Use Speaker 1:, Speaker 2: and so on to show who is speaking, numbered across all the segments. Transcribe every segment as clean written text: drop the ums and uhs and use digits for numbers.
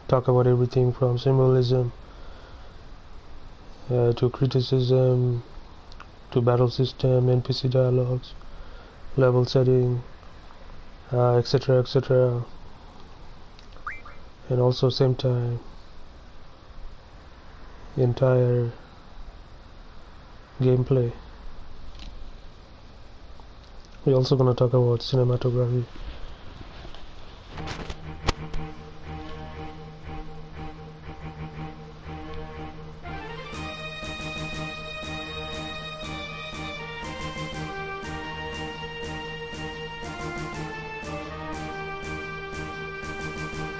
Speaker 1: talk about everything from symbolism to criticism to battle system, NPC dialogues, level setting, etc, etc, and also same time entire gameplay. We're also gonna talk about cinematography.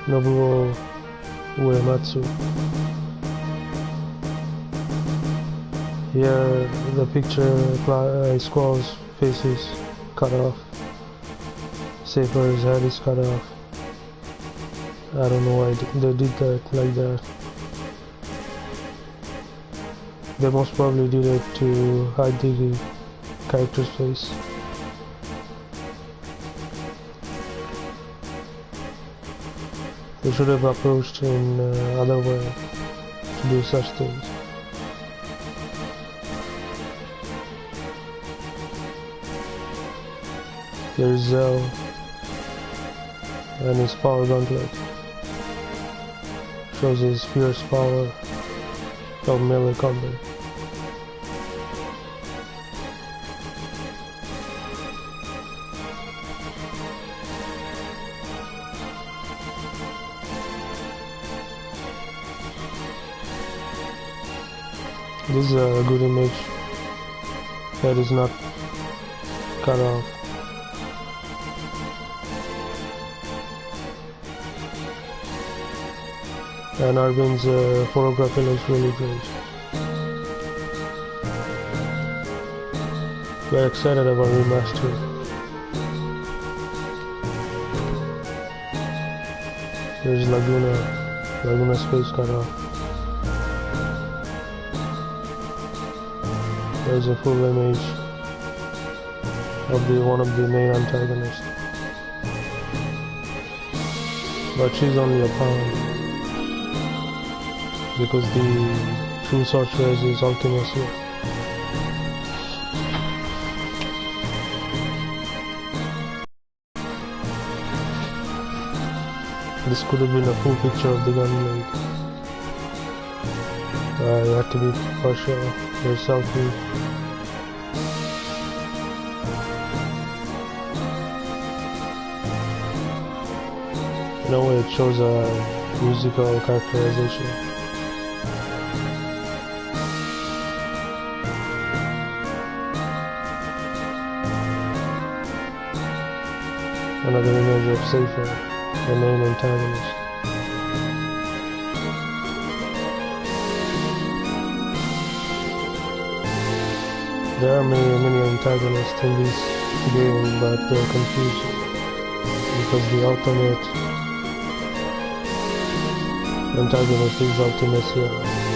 Speaker 1: Nobuo Uematsu. Here the picture Squall's face is cut off. Safer's head is cut off. I don't know why they did that like that. They most probably did it to hide the character's face. They should have approached in other way to do such things. Here's Zell and his power gauntlet. Shows his fierce power of melee combat. This is a good image. Head is not cut off. And Arvin's photography looks really great. We're excited about Remastered. There's Laguna's face cut off. There's a full image of one of the main antagonists. But she's only a pawn, because the true sorceress is Ultimus here. This could have been a full picture of the gunblade. You have to be partial. There's selfie. In a way it shows a musical characterization. Another image of Safer, the main antagonist. There are many antagonists in this game, but they're confusing because the ultimate antagonist is Ultimecia,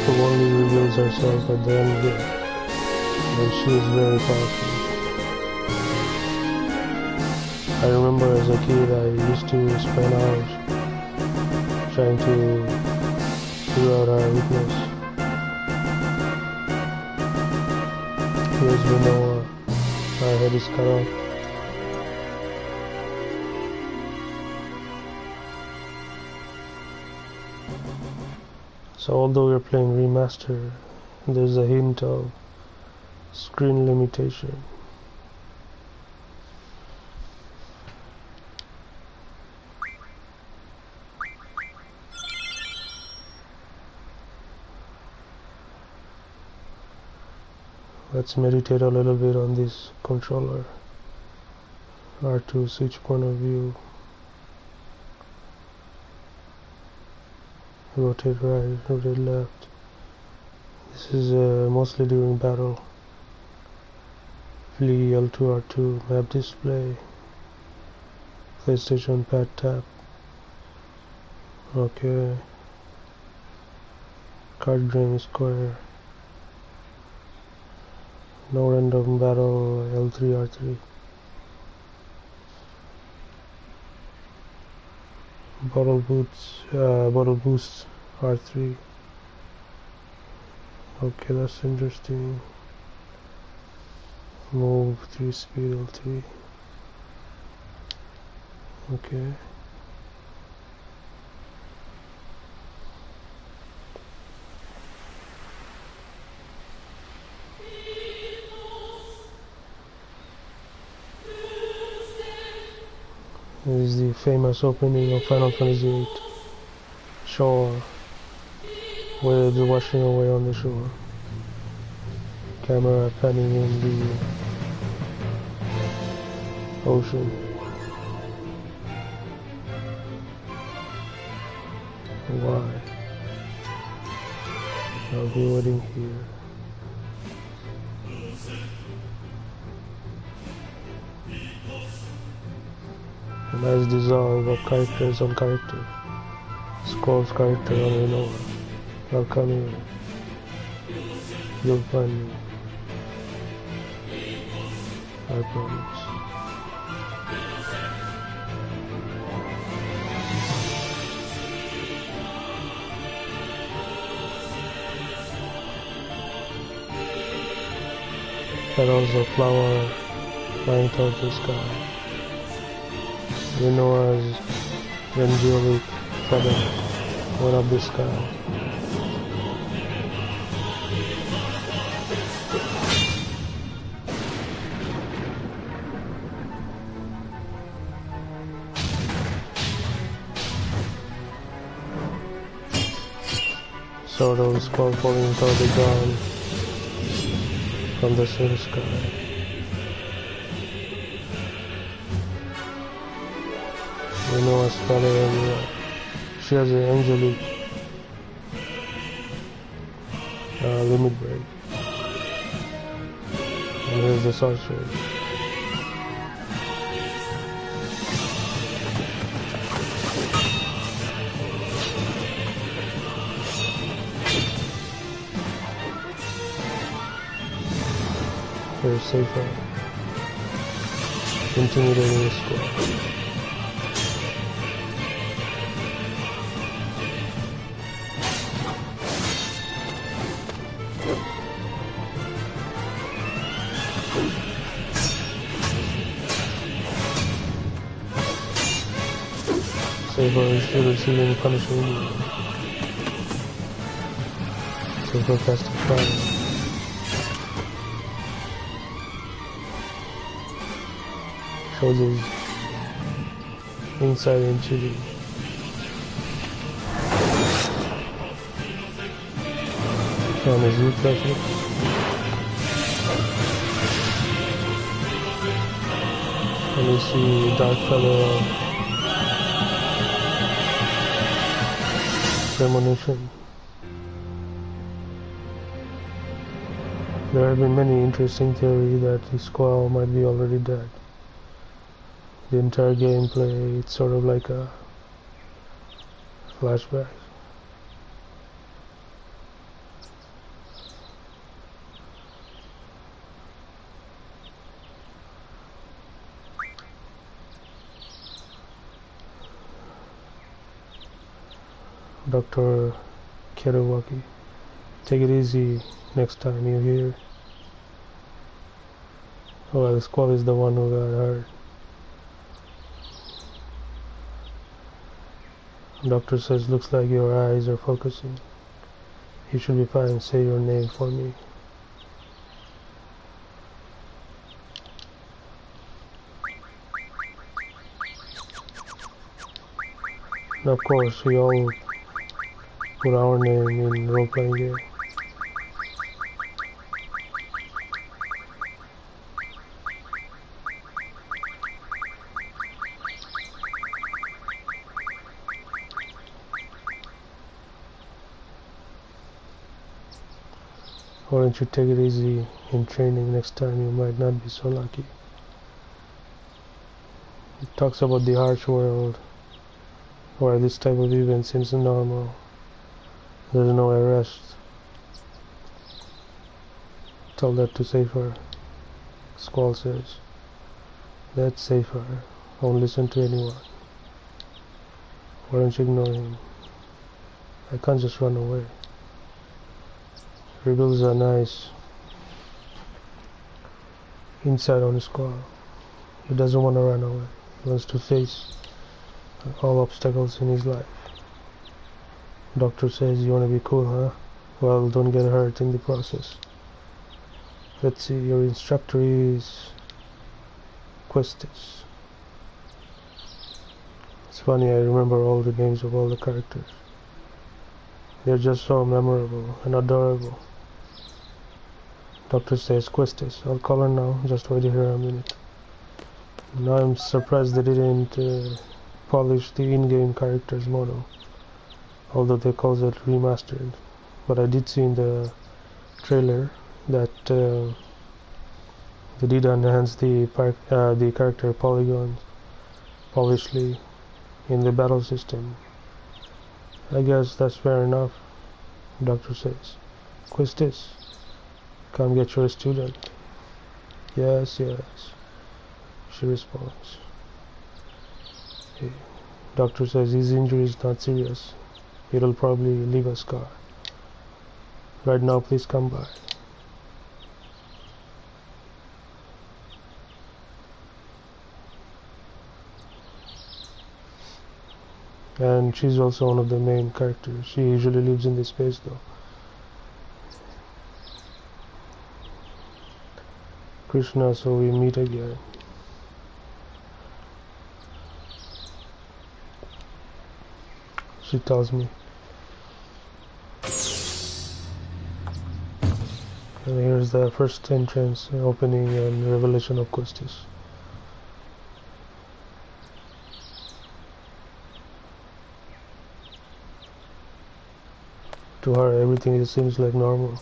Speaker 1: who only reveals herself at the end game, and she is very powerful. I remember as a kid I used to spend hours trying to figure out her weakness. Here's Renoa, her head is cut off. So although we're playing Remaster, there's a hint of screen limitation. Let's meditate a little bit on this controller. R2 switch point of view. Rotate right, rotate left. This is mostly during battle. Flee L2 R2 map display. PlayStation pad tap. Okay. Card drain square. No random battle L3 R3. Bottle boosts R3. Okay, that's interesting. Move 3 speed L3. Okay. This is the famous opening of Final Fantasy VIII. Shore. Waves washing away on the shore. Camera panning in the ocean. Why? I'll be waiting here. A nice dissolve of characters on character. Squall's character on Renova. I'll come here. You'll find me. I promise. Petals of flower flying towards the sky. Renova's angelic feather went up the sky. Sort of squall falling toward the ground from the silver sky. Renova's feather everywhere. She has an angelic limit break. And here's the sorcerer. Here's Safer. Intimidating the squad. Saber is still receiving punishment. Saber casting fire. Shows his inside in Chile. And his reflection. And you see dark color premonition. There have been many interesting theories that the squall might be already dead. The entire gameplay, it's sort of like a flashback. Dr. Kerouaki, take it easy next time you hear. Oh, well, the squall is the one who got hurt. Doctor says, looks like your eyes are focusing. You should be fine. Say your name for me. And of course, we all put our name in role-playing game. Why don't you take it easy in training? Next time you might not be so lucky. It talks about the harsh world where this type of event seems normal. There's no arrest. Tell that to Safer. Squall says, that's Safer. Don't listen to anyone. Why don't you ignore him? I can't just run away. Rebels are nice. Inside on his squad. He doesn't want to run away. He wants to face all obstacles in his life. Doctor says you want to be cool, huh? Well, don't get hurt in the process. Let's see, your instructor is Questis. It's funny, I remember all the names of all the characters. They're just so memorable and adorable. Doctor says Questis. I'll call her now, just wait here a minute. Now I'm surprised they didn't polish the in-game characters model, although they call it Remastered. But I did see in the trailer that they did enhance the character polygons polishly in the battle system. I guess that's fair enough. Doctor says, Questis, come get your student. Yes, yes, she responds. Doctor says his injury is not serious. It'll probably leave a scar. Right now, please come by. And she's also one of the main characters. She usually lives in this space though. Krishna, so we meet again. She tells me. And here's the first entrance, opening and revelation of Questis. To her, everything seems like normal.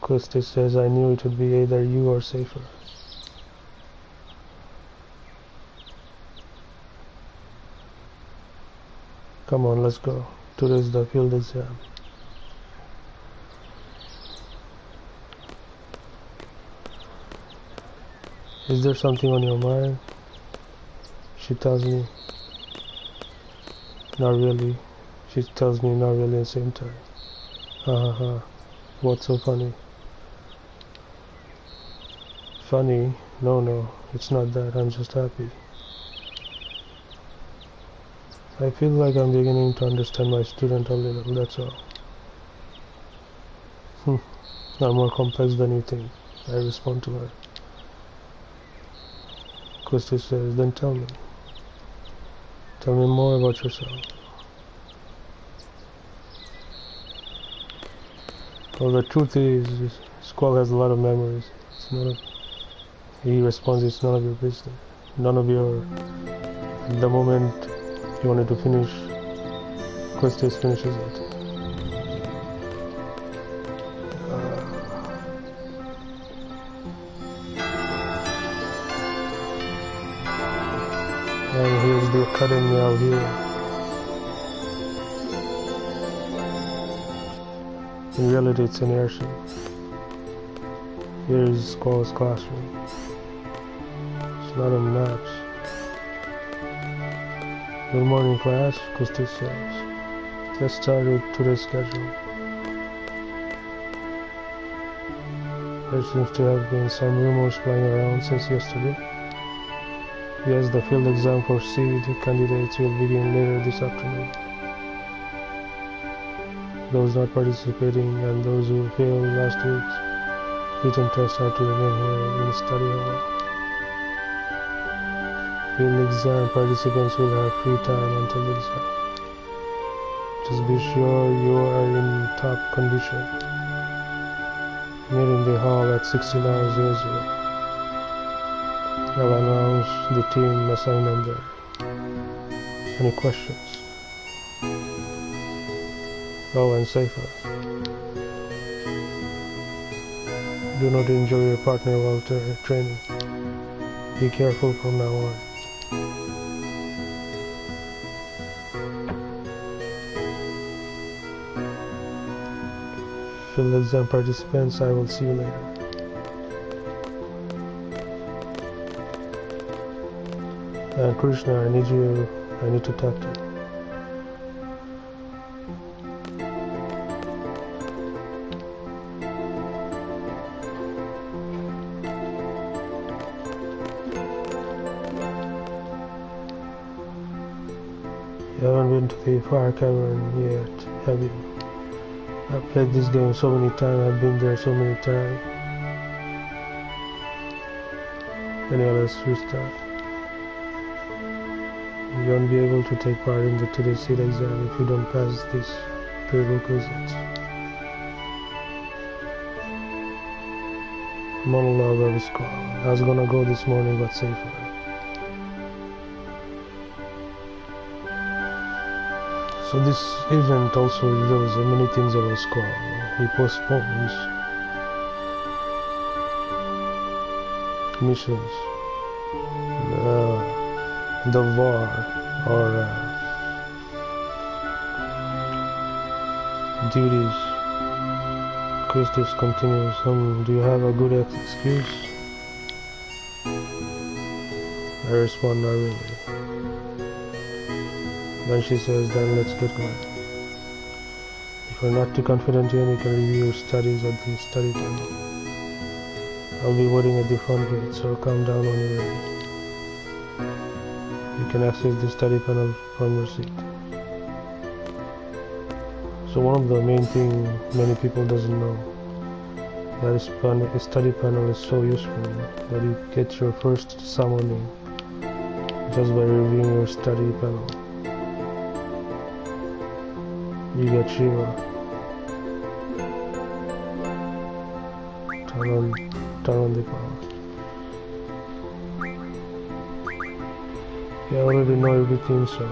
Speaker 1: Questis says, I knew it would be either you or Safer. Come on, let's go. Today's the field exam. Is there something on your mind? She tells me, not really. She tells me not really at the same time. Ha ha ha. What's so funny? Funny? No, it's not that. I'm just happy. I feel like I'm beginning to understand my student a little, that's all. I'm more complex than you think. I respond to her. Questis says, then tell me. Tell me more about yourself. Well, the truth is, Squall has a lot of memories. It's none of, he responds, it's none of your business. None of your, the moment you wanted to finish, Questis finishes it. And here's the academy out here. In reality, it's an airship. Here is Squall's classroom. It's not on maps. Good morning, class, Questis says. Let's start with today's schedule. There seems to have been some rumors flying around since yesterday. Yes, the field exam for seed candidates will begin later this afternoon. Those not participating and those who failed last week's written test are to remain here in study hall. Field exam participants will have free time until the exam. Just be sure you are in top condition. Meet in the hall at 16:00. I'll announce the team assignment there. Any questions? Oh, and Safer. Do not injure your partner while training. Be careful from now on. Field exam participants, I will see you later. Krishna, I need to talk to you. You haven't been to the fire cavern yet, have you? I've played this game so many times, I've been there so many times. Anyway, let's restart. You won't be able to take part in the today's seat exam if you don't pass these prerequisites. Monologue of his call. I was gonna go this morning, but safer. So this event also reveals many things about Squall. He postpones missions, the war, or duties. Christus continues, do you have a good excuse? I respond, not really. Then she says, then let's get going. If you're not too confident yet, you can review your studies at the study panel. I'll be waiting at the front gate, so calm down when you're ready. You can access the study panel from your seat. So one of the main things many people doesn't know, that a study panel is so useful that you get your first summoning just by reviewing your study panel. You get Shiva. Turn on the power. You already know everything, so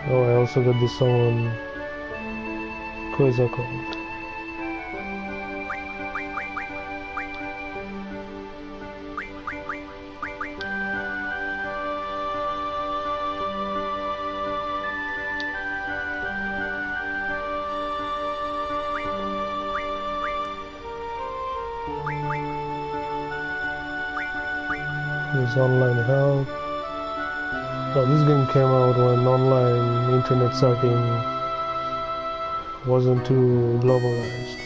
Speaker 1: oh, I also got this someone Quasar called. There's online help. Now this game came out when online internet surfing wasn't too globalized.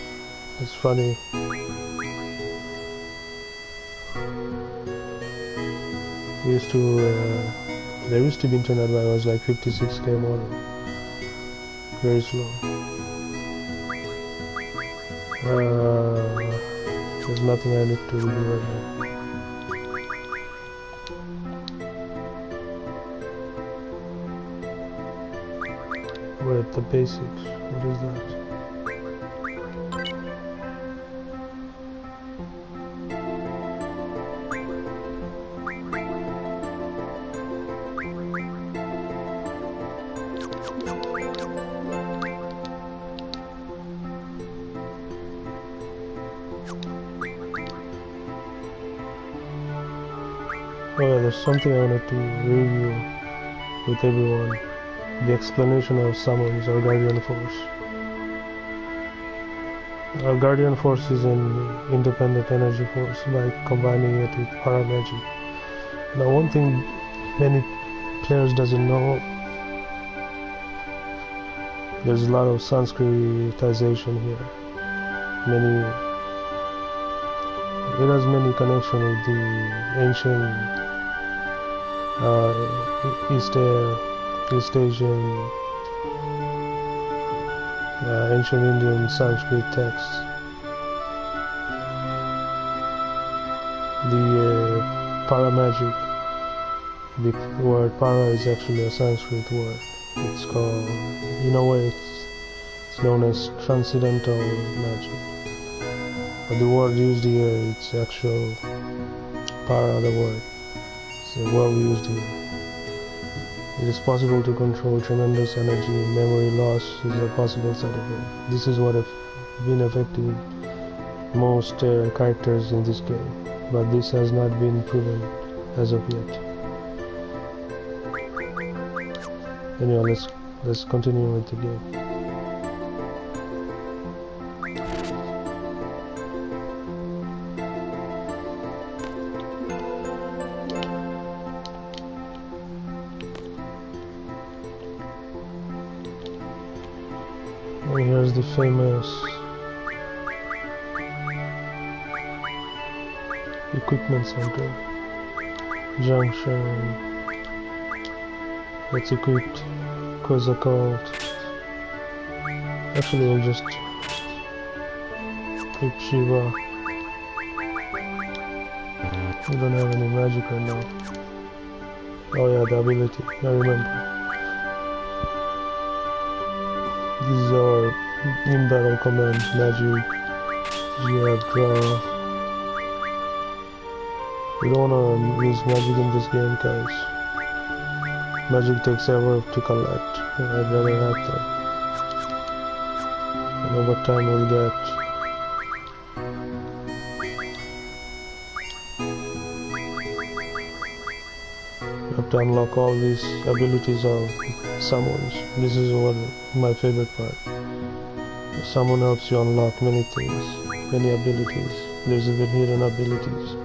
Speaker 1: It's funny. There used to be internet, but it was like 56k modem. Very slow. There's nothing I need to review right now. Wait, the basics. What is that? Oh yeah, there's something I wanted to review with everyone. The explanation of summons or guardian force. Our guardian force is an independent energy force by combining it with paramagic. Now one thing many players doesn't know, there's a lot of Sanskritization here. It has many connections with the ancient East Asian, ancient Indian Sanskrit texts. The paramagic, the word para is actually a Sanskrit word. It's called, in a way, it's known as transcendental magic. But the word used here, it's actual para, the word. It's well used here. It is possible to control tremendous energy. Memory loss is a possible side effect. This is what have been affecting most characters in this game, but this has not been proven as of yet. Anyway, let's continue with the game. And here's the famous equipment center junction. Let's equip Kozakov. Actually, I'll just equip Shiva. We don't have any magic right now. Oh yeah, the ability, I remember. This is our in-battle command, magic, jab, draw. We don't want to use magic in this game because magic takes ever to collect. I'd rather have that. And over time we'll get you have to unlock all these abilities of summons. This is my favorite part. Summon helps you unlock many things, many abilities. There's even hidden abilities.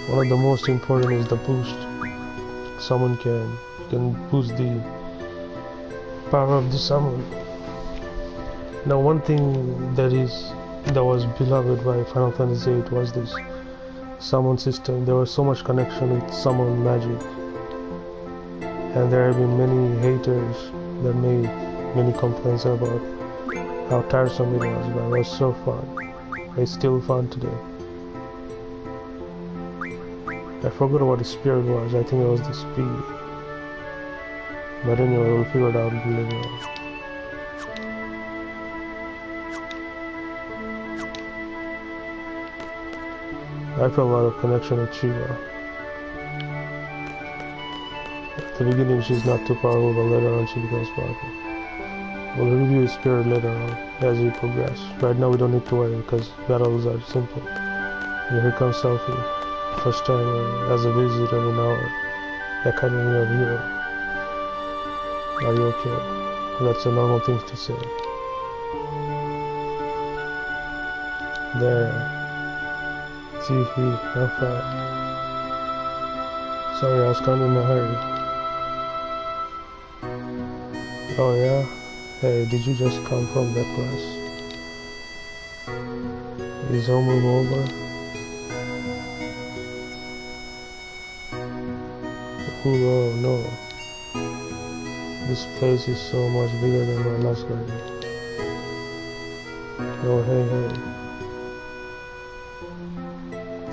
Speaker 1: One of the most important is the boost. Summon can boost the power of the summon. Now one thing that was beloved by Final Fantasy VIII was this summon system. There was so much connection with summon magic, and there have been many haters that made many complaints about how tiresome it was, but it was so fun. It's still fun today. I forgot what the spirit was. I think it was the speed. But anyway, we'll figure it out later on. I felt a lot of connection with Shiva. At the beginning she's not too powerful, but later on she becomes powerful. We'll review his spirit later on as we progress. Right now we don't need to worry because battles are simple. And here comes Selfie. First time as a visitor in our Academy of Hero. Are you okay? That's a normal thing to say. There. Zifi, I'm fine. Sorry, I was kind of in a hurry. Oh yeah? Hey, did you just come from that class? Is homeroom over? Oh no. This place is so much bigger than my last garden. Oh hey.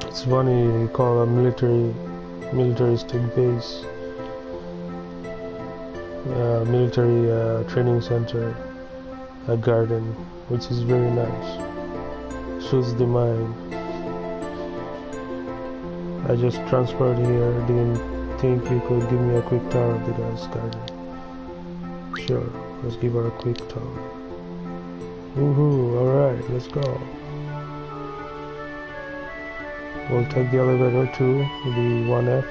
Speaker 1: It's funny you call a militaristic base, military training center, a garden, which is very nice. Suits the mind. I just transferred here, didn't think you could give me a quick tour of the guy's garden. Sure, let's give her a quick tour. Woohoo, alright, let's go. We'll take the elevator to the 1F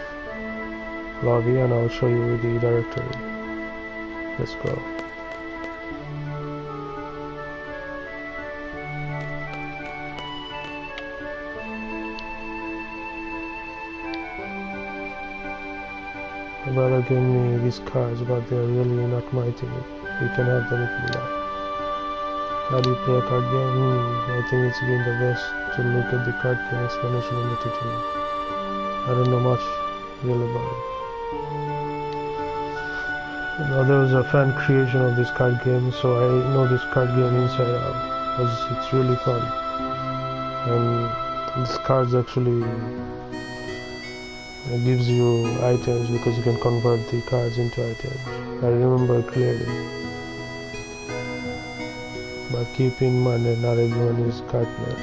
Speaker 1: lobby and I'll show you the directory. Let's go. My brother gave me these cards, but they're really not my thing. You can have them if you like. How do you play a card game? I think it's been the best to look at the card game explanation in the tutorial. I don't know much really about it. Now there was a fan creation of this card game, so I know this card game inside out. It's really fun. And this cards actually gives you items because you can convert the cards into items. I remember clearly. But keep in mind that not everyone is card player.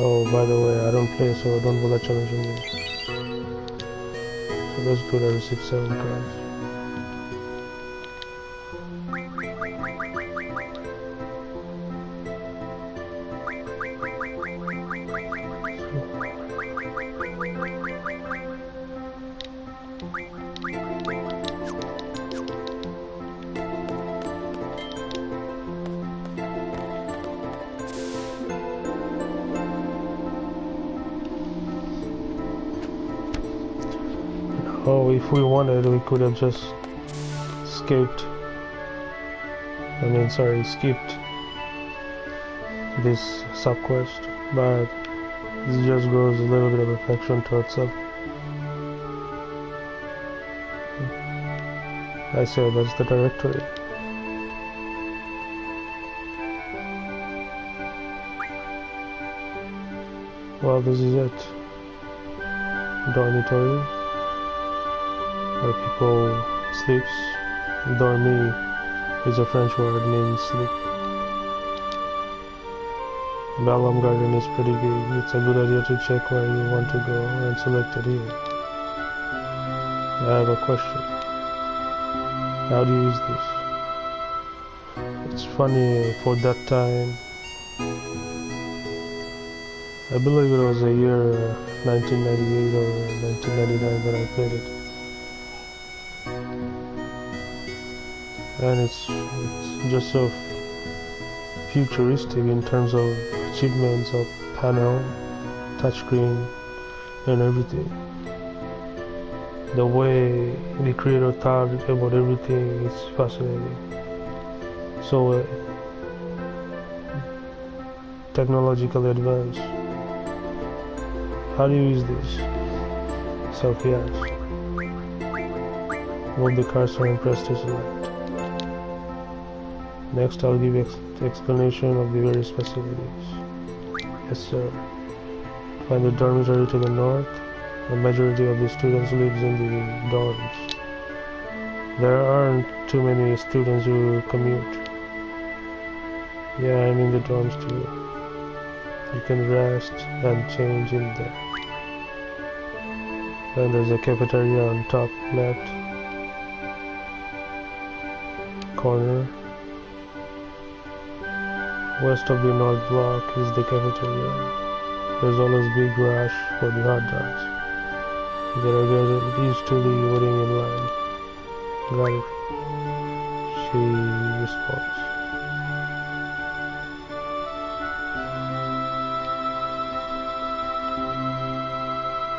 Speaker 1: Oh, by the way, I don't play, so don't bother challenging me. So that's good, I received 7 cards. know, if we wanted, we could have just skipped this sub-quest, but it just grows a little bit of affection towards it. I say that's the directory. Well, this is it. Dormitory, where people sleeps. Dormi is a French word, means sleep. Bellum Garden is pretty big. It's a good idea to check where you want to go and select it here. I have a question. How do you use this? It's funny, for that time, I believe it was a year 1998 or 1999 that I played it. And it's just so futuristic in terms of achievements of panel, touchscreen, and everything. The way the creator thought about everything is fascinating. So technologically advanced. How do you use this? Selfie asked. Move the cursor and press to select. Next, I'll give explanation of the various facilities. Yes, sir. Find the dormitory to the north. The majority of the students lives in the dorms. There aren't too many students who commute. Yeah, I'm in the dorms too. You can rest and change in there. Then there's a cafeteria on top left corner. West of the north block is the cafeteria. There's always big rush for the hot dogs. You gotta get used to the waiting in line. Got it. She responds.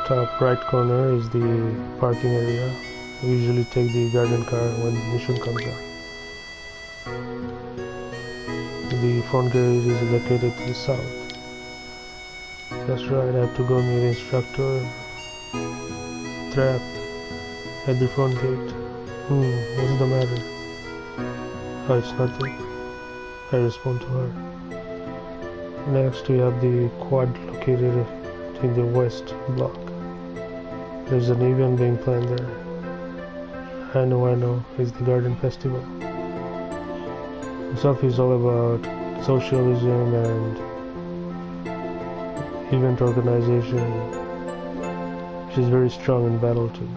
Speaker 1: Top right corner is the parking area. We usually take the garden car when mission comes out. The front gate is located to the south. That's right, I have to go meet the instructor. Trapped at the front gate. What's the matter? Oh, it's nothing. I respond to her. Next, we have the quad located in the west block. There's an event being planned there. I know, it's the garden festival. Selfie is all about socialism and event organization. She's very strong in battle too.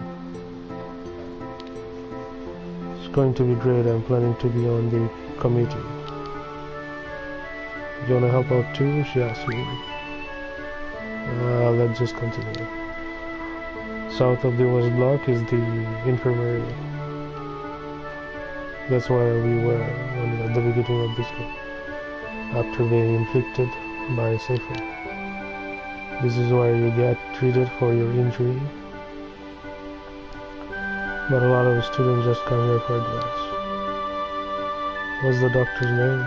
Speaker 1: It's going to be great. I'm planning to be on the committee. You wanna help out too? She asked me. Let's just continue. South of the west block is the infirmary. That's where we were at the beginning of this game, after being inflicted by a Safer. This is where you get treated for your injury, but a lot of students just come here for advice. What's the doctor's name?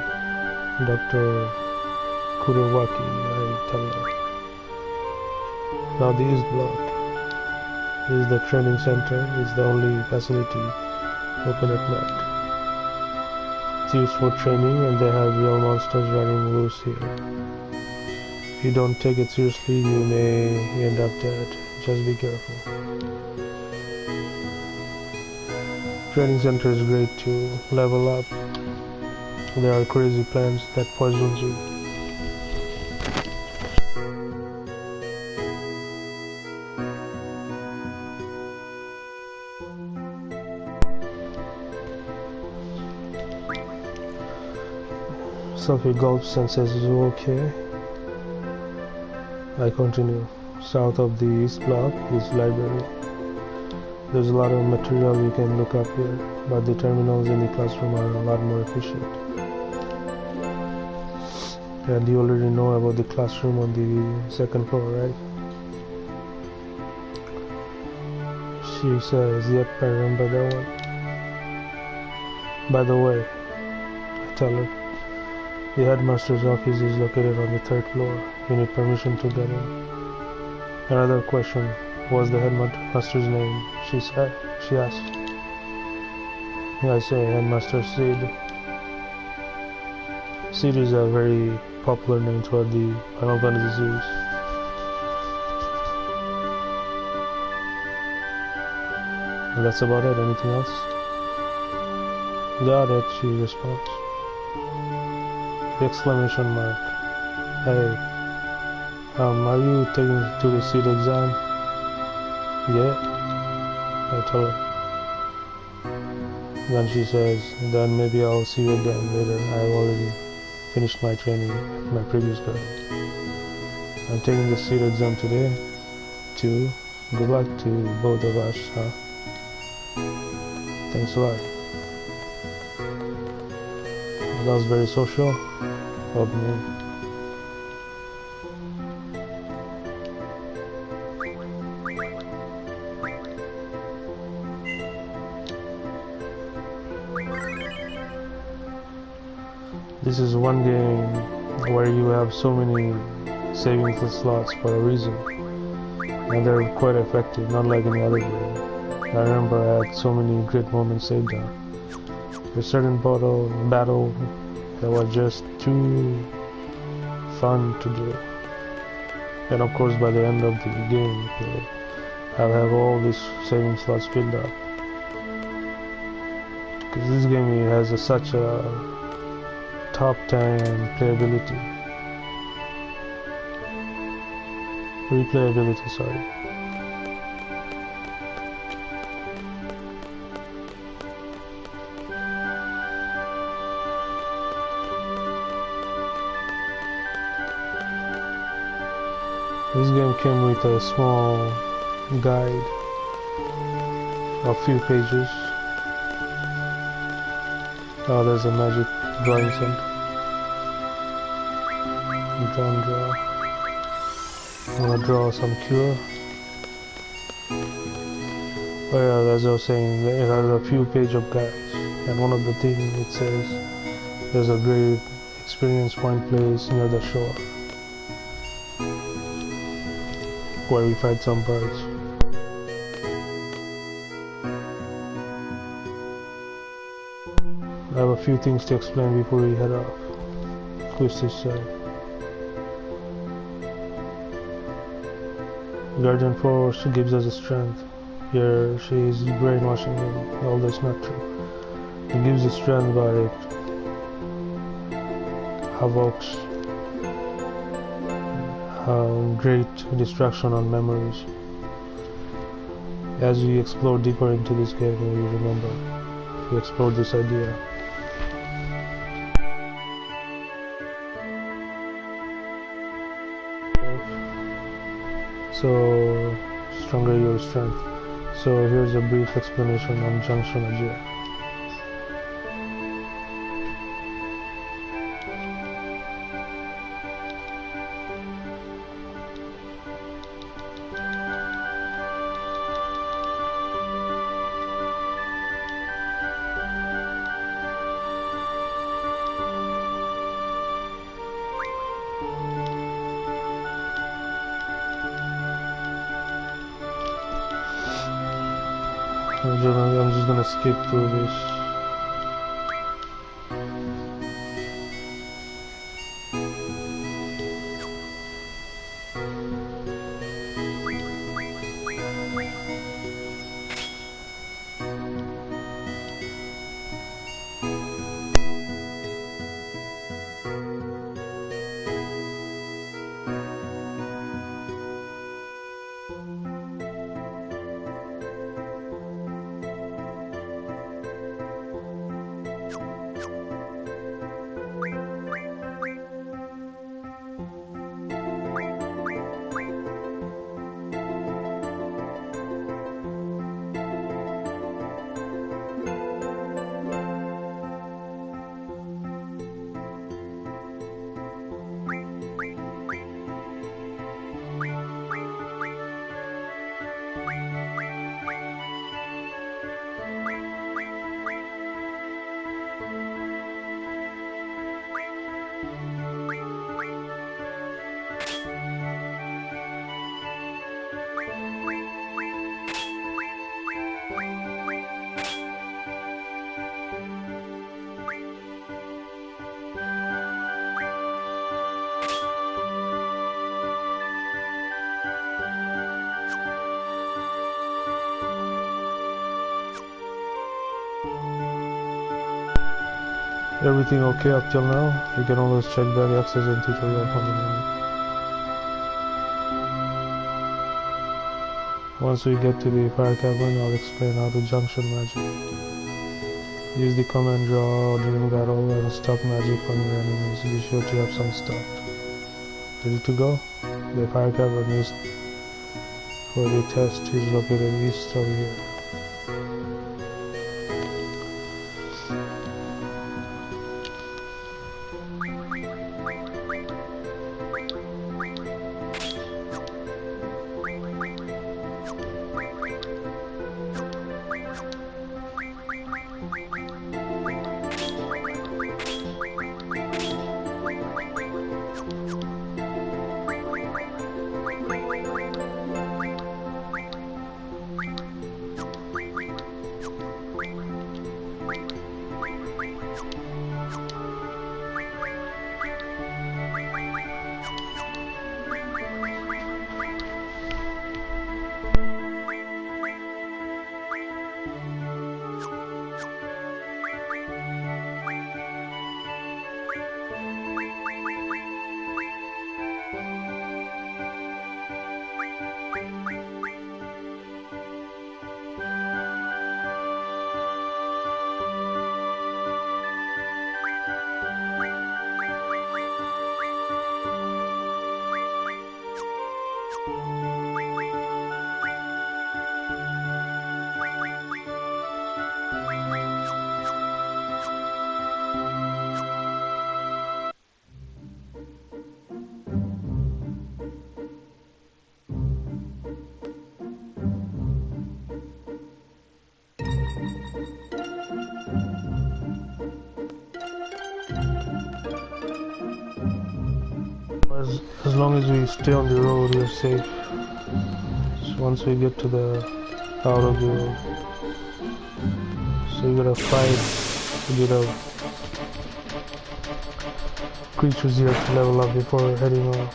Speaker 1: Dr. Kurowaki, I tell her. Now the east block is the training center. It's the only facility open at night. It's used for training, and they have real monsters running loose here. If you don't take it seriously, you may end up dead. Just be careful. Training center is great to level up. There are crazy plants that poison you. Sophie gulps and says, "Is it okay?" I continue. South of the east block is library. There's a lot of material you can look up here, but the terminals in the classroom are a lot more efficient. And you already know about the classroom on the second floor, right? She says, yep, I remember that one. By the way, I tell her, the headmaster's office is located on the 3rd floor. You need permission to get in. Another question, what's the headmaster's name? She asked. I say Headmaster Sid. Sid is a very popular name throughout the Final Fantasy series. And that's about it. Anything else? Got it, she responds. Exclamation mark. Hey, are you taking to the SEED exam? Yeah, I tell her. Then she says, then maybe I'll see you again later. I've already finished my training at my previous garden. I'm taking the SEED exam today, too. Good luck to both of us, huh? Thanks a lot. That was very social of me. This is one game where you have so many saving slots for a reason, and they're quite effective, not like any other game. I remember I had so many great moments saved down. There's a certain battle that was just too fun to do. And of course by the end of the game, I'll have all these saving slots filled up. Because this game has such a top 10 replayability, sorry. This game came with a small guide, a few pages. Oh, there's a magic drawing center. Draw. I'm gonna draw some cure. Oh yeah, as I was saying, it has a few pages of guides, and one of the things it says, there's a great experience point place near the shore, where we fight some birds. I have a few things to explain before we head off. Quistis said. Guardian Force gives us a strength. Here she is brainwashing him, although it's not true. It gives us strength, but it evokes great distraction on memories. As we explore deeper into this game, we remember we explored this idea. So, stronger your strength. So here's a brief explanation on Junction Ajay. I'm just gonna skip through this. Everything okay up till now? You can always check back access in tutorial continue. Once we get to the fire cavern, I'll explain how to junction magic. Use the command draw during battle and stock magic on your enemies. Be sure to have some stock. Ready to go? The fire cavern used for the test is located east over here. As long as we stay on the road, we're safe. So once we get to the out of the road, so you gotta fight a bit of creatures here to level up before heading on.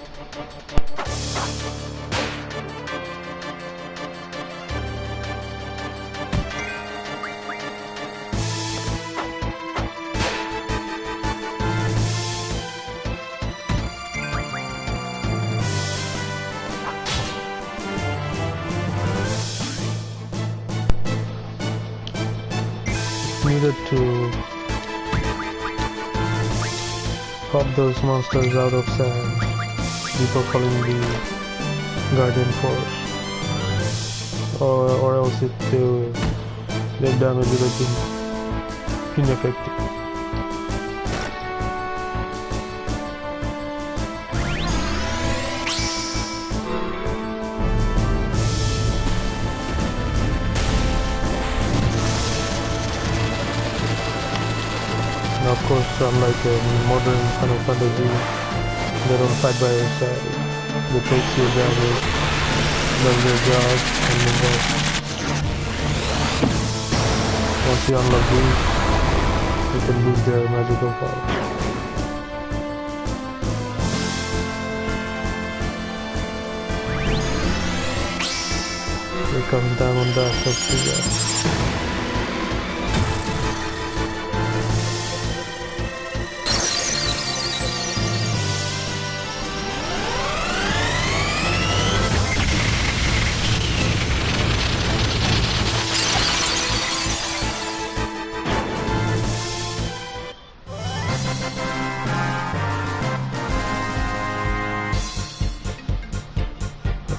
Speaker 1: Needed to pop those monsters out of sand before calling the guardian force, or else their damage would have been ineffective. Of course, unlike modern Final Fantasy, they don't fight by your side. They take your damage, does their job, and move on. Once you unlock these, you can use their magical power. Here comes Diamond Dash of Saga.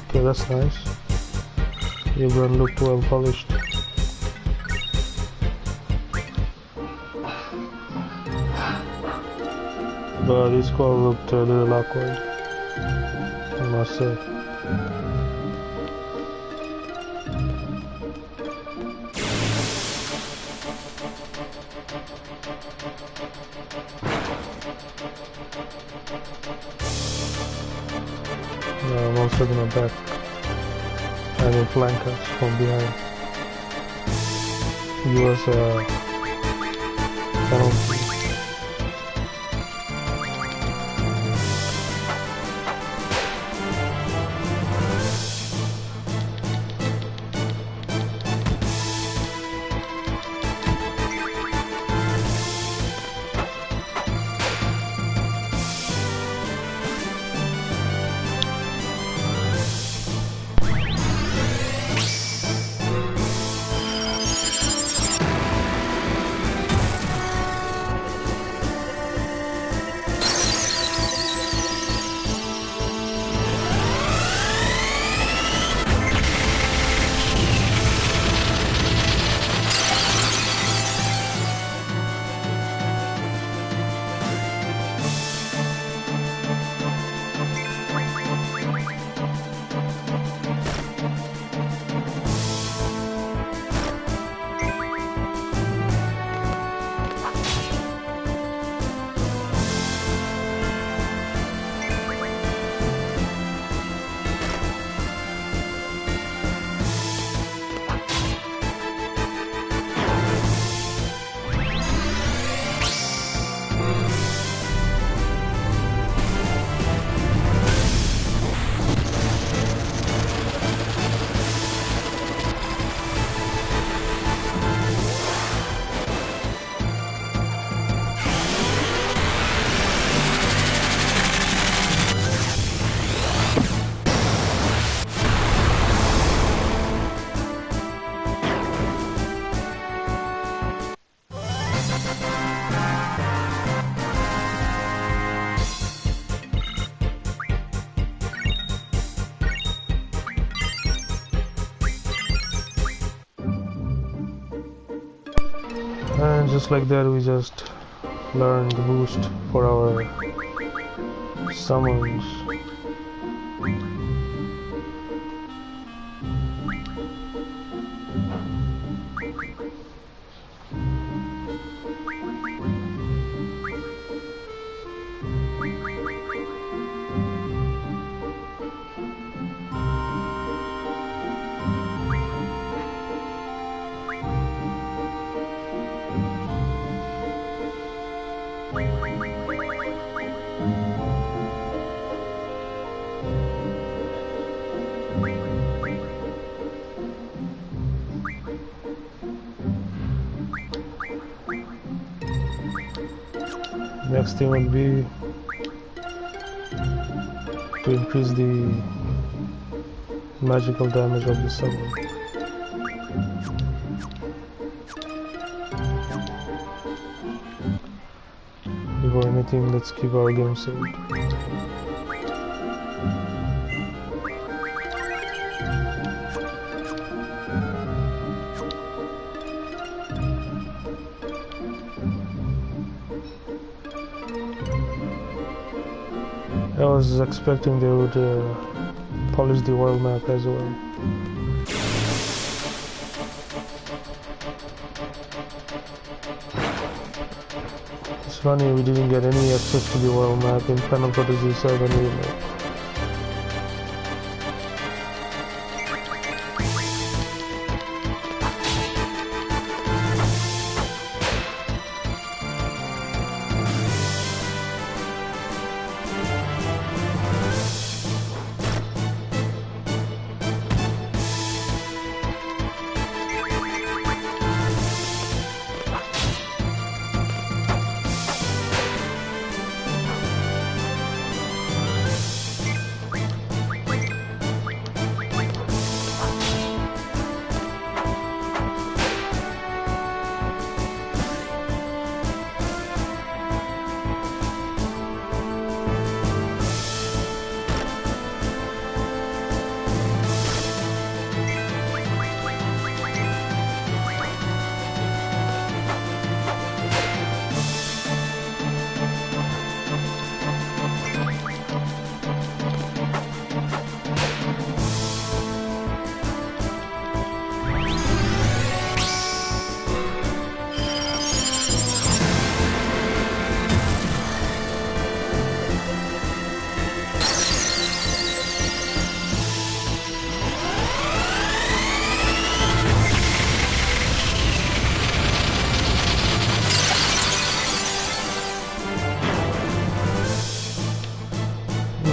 Speaker 1: Okay, that's nice. Everyone looked well polished. But this call looked a little awkward, I must say. I'm also gonna back and will flank us from behind. Give us a penalty. just like that, we just learned the boost for our summons. Next thing would be to increase the magical damage of the summon. Before anything, let's keep our game saved. I was expecting they would polish the world map as well. It's funny we didn't get any access to the world map in Final Fantasy VII Remake.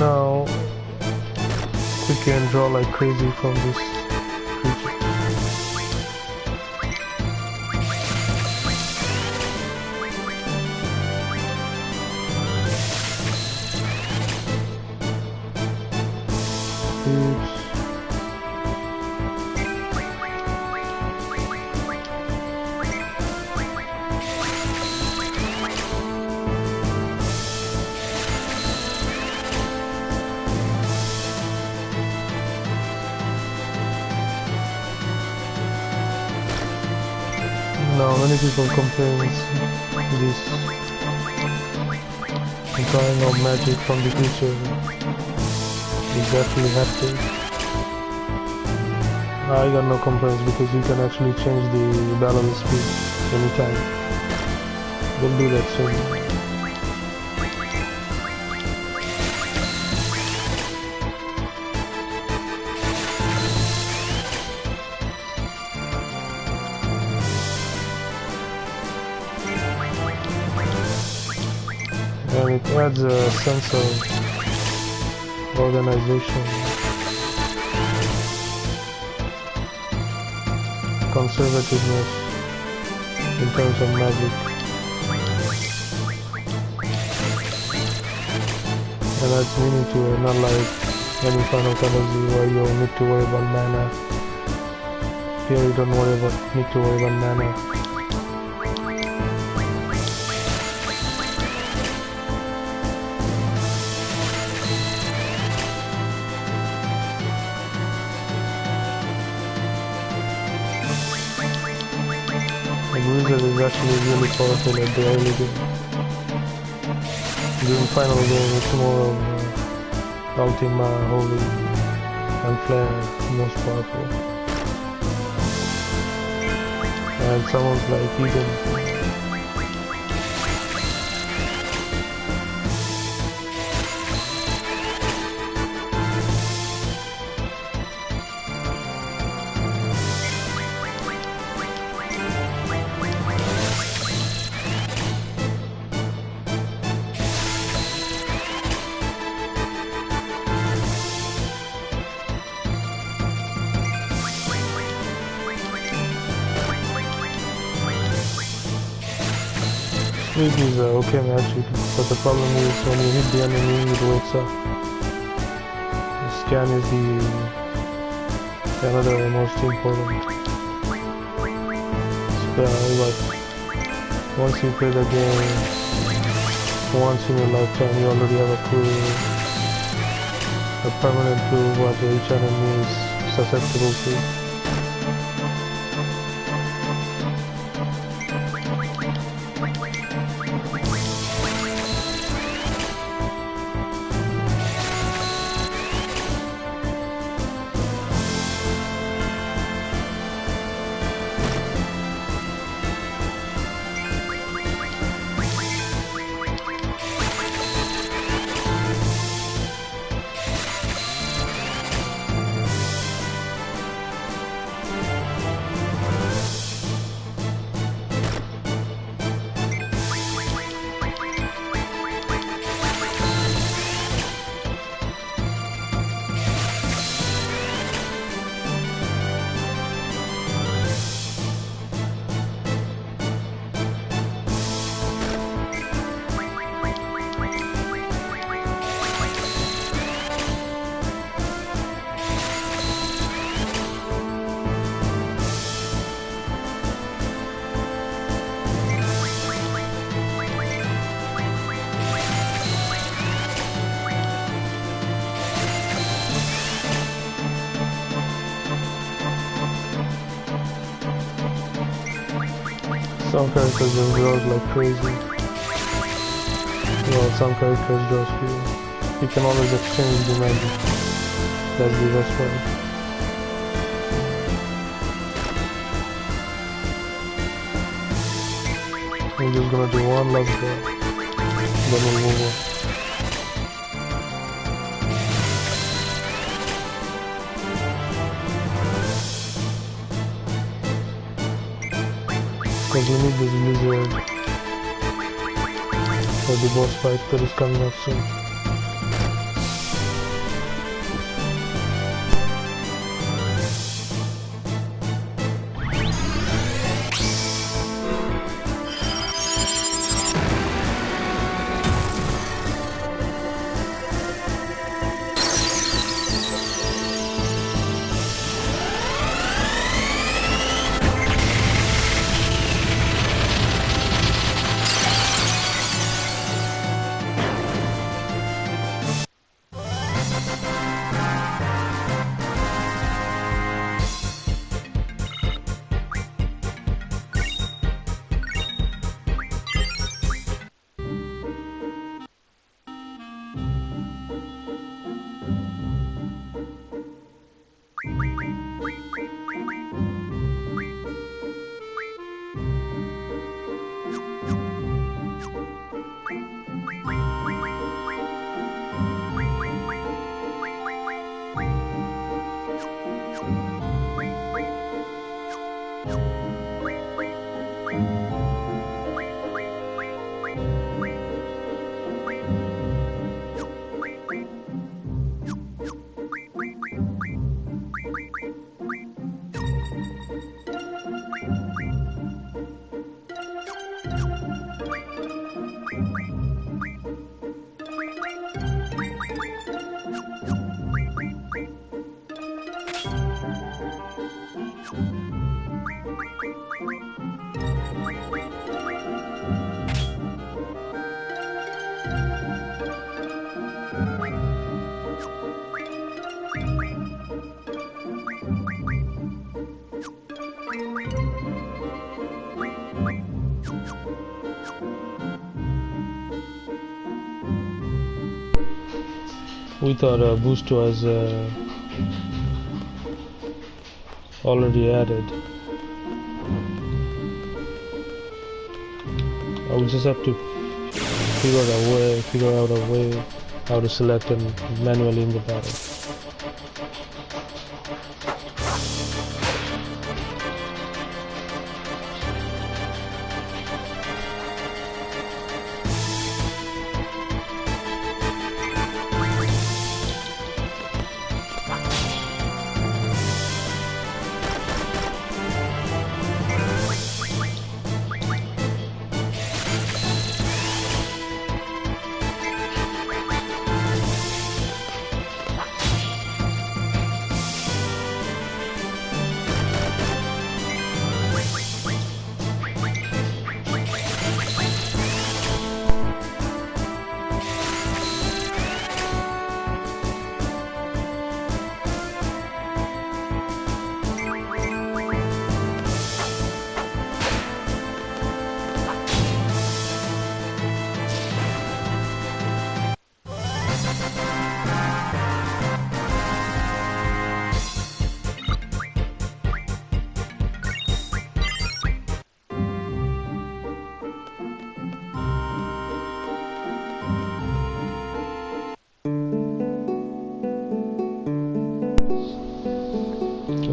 Speaker 1: Now we can draw like crazy from this creature. Oops. Now many people complain this drawing of magic from the creature is actually happening. I got no complaints because you can actually change the battle speed anytime. We'll do that soon. And it adds a sense of organization, conservativeness in terms of magic, and adds meaning to it, not like any Final Fantasy where you need to worry about mana. Here you don't need to worry about mana. Wizard is actually really powerful at the early game. During final game, it's more of Ultima, Holy, and Flare, most powerful. And someone's like Eden. Sleep is okay magic, but the problem is when you hit the enemy, it wakes up. The scan is the another most important. But once you play the game once in your lifetime, you already have a permanent clue what each enemy is susceptible to. Some characters just grow like crazy, while some characters just feel. You can always exchange the magic. That's the best part. I'm just gonna do one last draw, then we'll move on. Because we need this lizard for the boss fight that is coming up soon. We thought boost was already added. I will just have to figure out a way how to select them manually in the battle.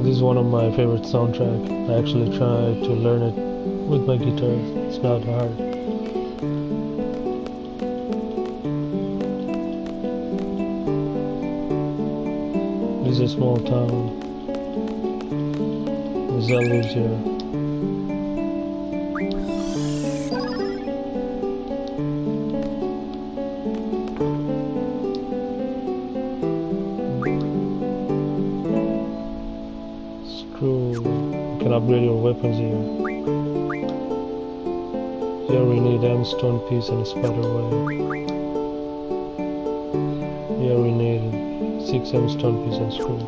Speaker 1: This is one of my favorite soundtracks. I actually tried to learn it with my guitar. It's not hard. This is a small town. Zell lives here. You can upgrade your weapons here. Here we need M stone piece and a spider web. Here we need 6 M stone piece and screw.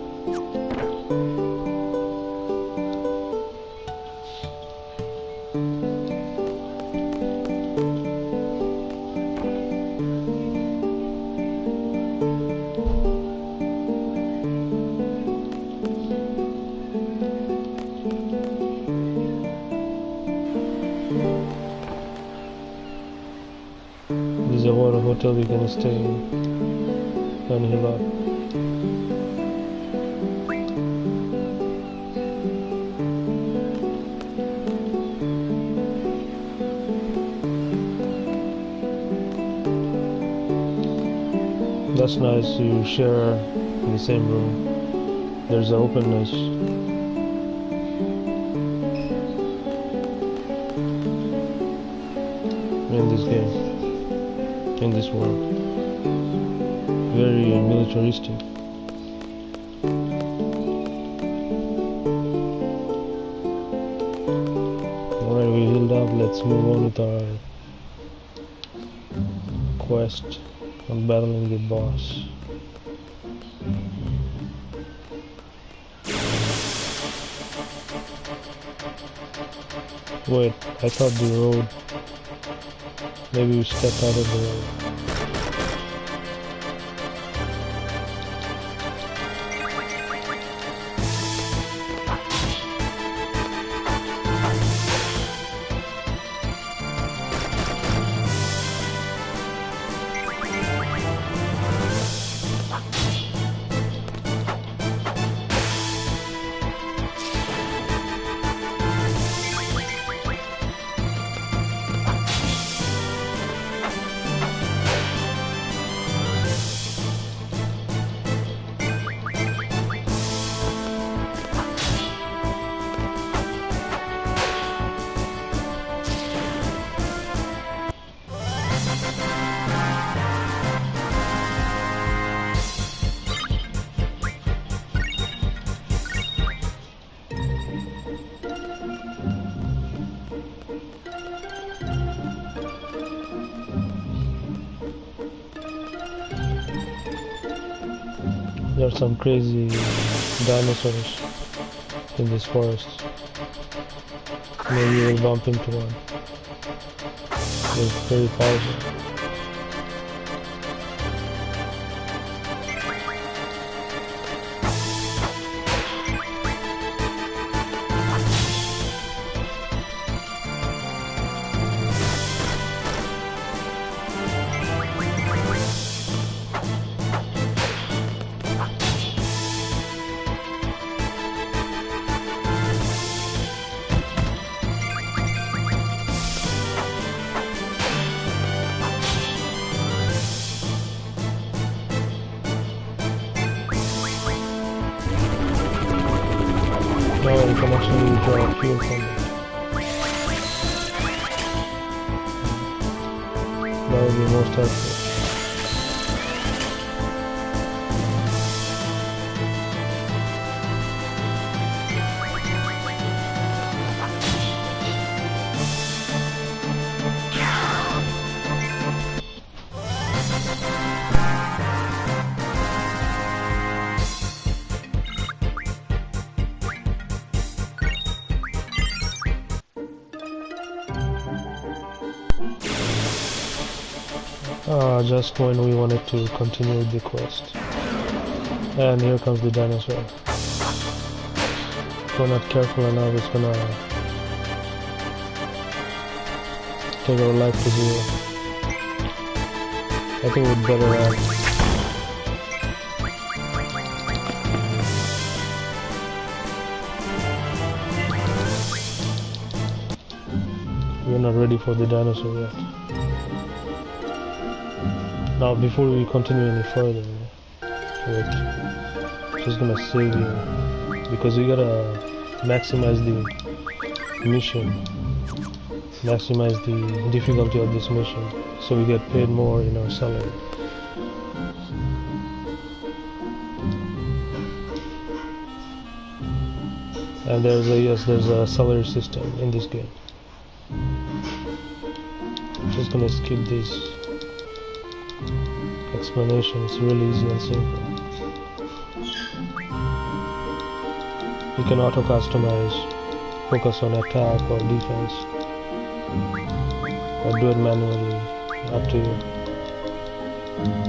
Speaker 1: This is a hotel we can stay in and heal up. That's nice, you share in the same room. There's an openness. In this game, in this world, very militaristic. Alright, we healed up. Let's move on with our quest on battling the boss. Wait, I thought the road. Maybe we stepped out of the road. There are some crazy dinosaurs in this forest. Maybe you will bump into one. They're very powerful. Oh, you can actually draw fuel from it. That would be most helpful. Just when we wanted to continue the quest. And here comes the dinosaur. If we're not careful enough, it's gonna take our life to zero. I think we'd better act. We're not ready for the dinosaur yet. Now, before we continue any further, wait, just gonna save you, because we gotta maximize the mission, maximize the difficulty of this mission, so we get paid more in our salary. And there's a salary system in this game. Just gonna skip this explanation, it's really easy and simple. You can auto customize, focus on attack or defense, or do it manually, up to you.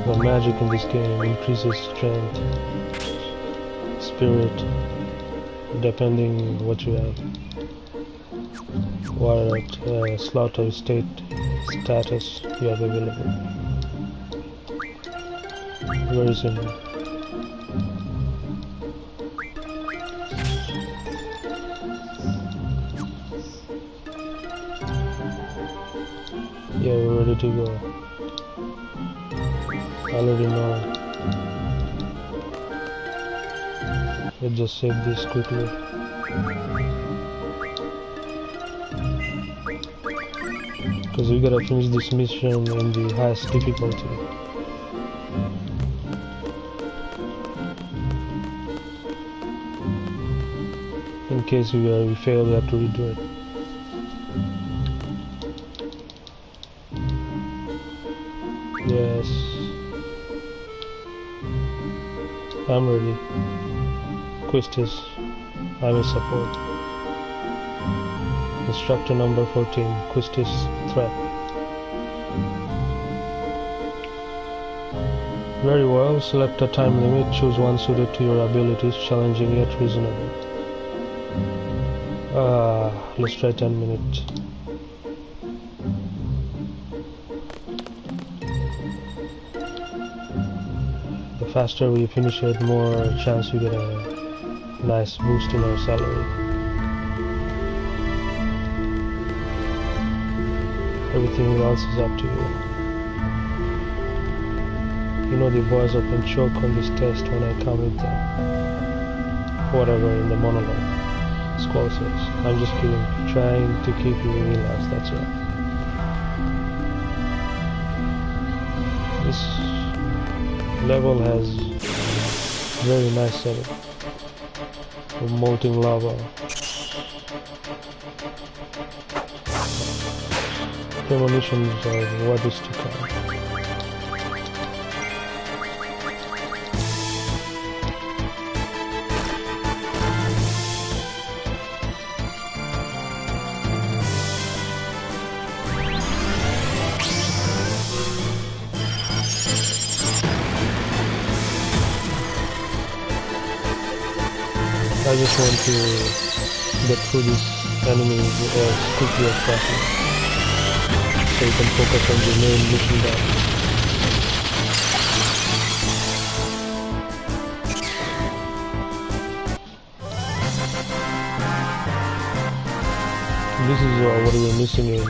Speaker 1: The magic in this game increases strength, spirit, depending what you have. What slot or status you have available. Very simple. Yeah, we're ready to go. I already know. Let's just save this quickly. Because we gotta finish this mission in the highest difficulty. In case we fail, we have to redo it. Yes, I'm ready. Quistis, I'm in support. Instructor number 14, Quistis threat. Very well, select a time limit, choose one suited to your abilities, challenging yet reasonable. Let's try 10 minutes. The faster we finish it, more chance we get a nice boost in our salary. Everything else is up to you. You know the boys often choke on this test when I come with them. Whatever in the monologue. Squall says, I'm just kidding, trying to keep you relaxed, that's all. This level has very nice setting. Molten lava. Premonitions of what is to come. I just want to get through these enemies as quickly as possible, so you can focus on the main mission now. This is what we were missing in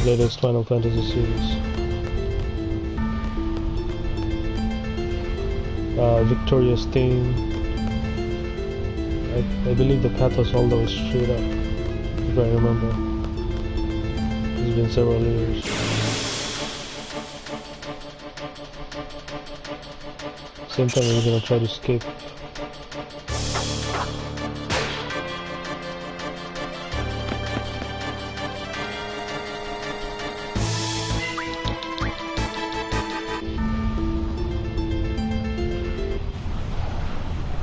Speaker 1: latest Final Fantasy series. Victorious theme, I believe the path was all the way straight up, if I remember. It's been several years. Same time we're gonna try to escape.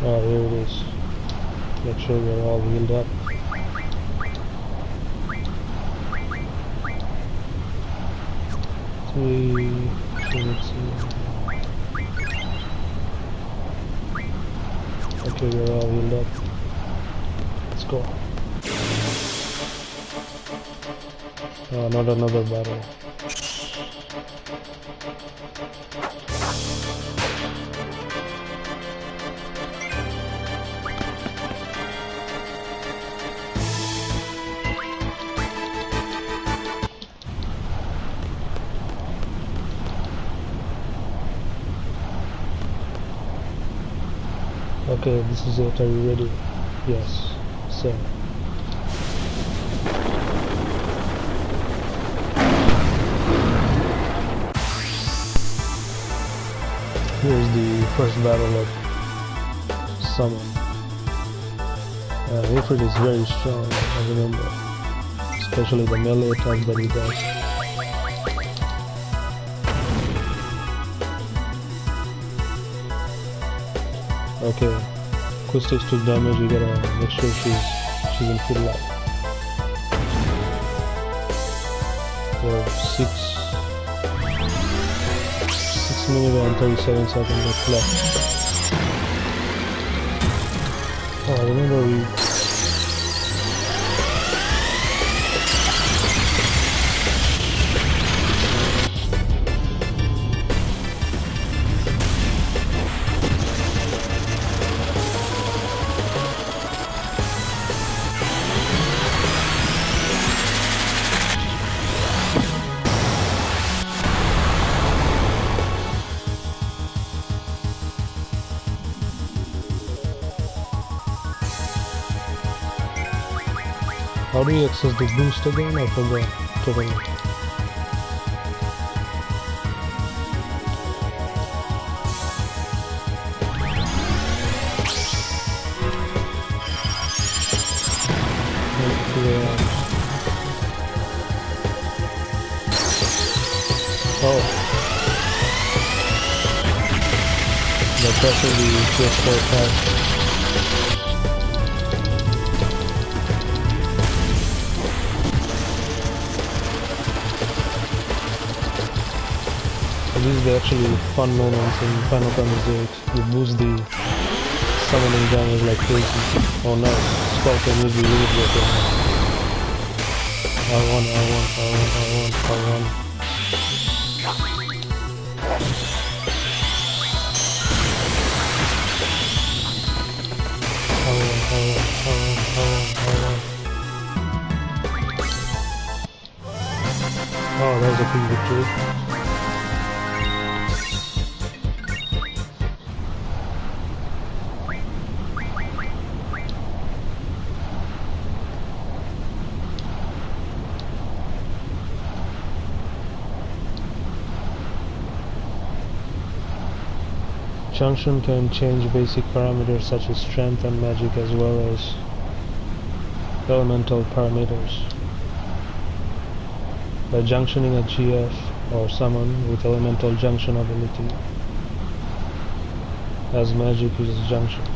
Speaker 1: Oh, here it is. Make sure we're all healed up. Okay, we're all healed up. Let's go. Oh, not another battle. Okay, this is it. Are you ready? Yes. So. Here's the first battle of Summon. Ifrit is very strong, I remember. Especially the melee attacks that he does. Okay, Quistis took damage, you gotta make sure she's in full life. We have 6 minutes and 37 seconds left. Oh, I remember we... How do you access the boost again? I forgot totally. Oh. They're pressing the PS4 pad. These are actually fun moments in Final Fantasy 8. You boost the summoning damage like crazy. Oh no, Scorpion will be really broken. R1. Oh, that was a big victory. Junction can change basic parameters such as strength and magic as well as elemental parameters. By junctioning a GF or summon with elemental junction ability, as magic is junctioned.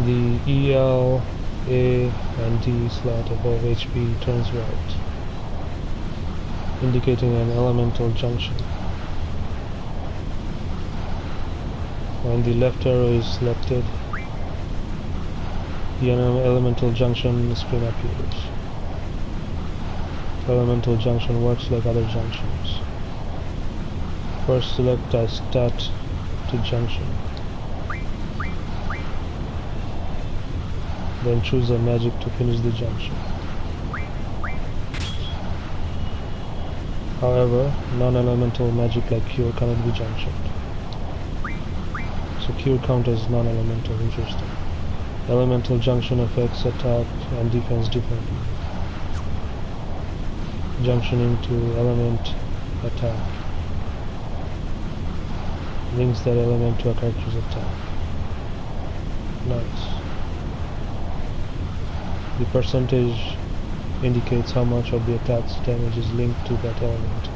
Speaker 1: The EL, A and D slot above HP turns right, indicating an elemental junction. When the left arrow is selected, the elemental junction screen appears. Elemental junction works like other junctions. First select a stat to junction. Then choose a magic to finish the junction. However, non-elemental magic like Cure cannot be junctioned. So cure count as non-elemental. Interesting. Elemental junction affects attack and defense differently. Junctioning to element attack links that element to a character's attack. Nice. The percentage indicates how much of the attack's damage is linked to that element.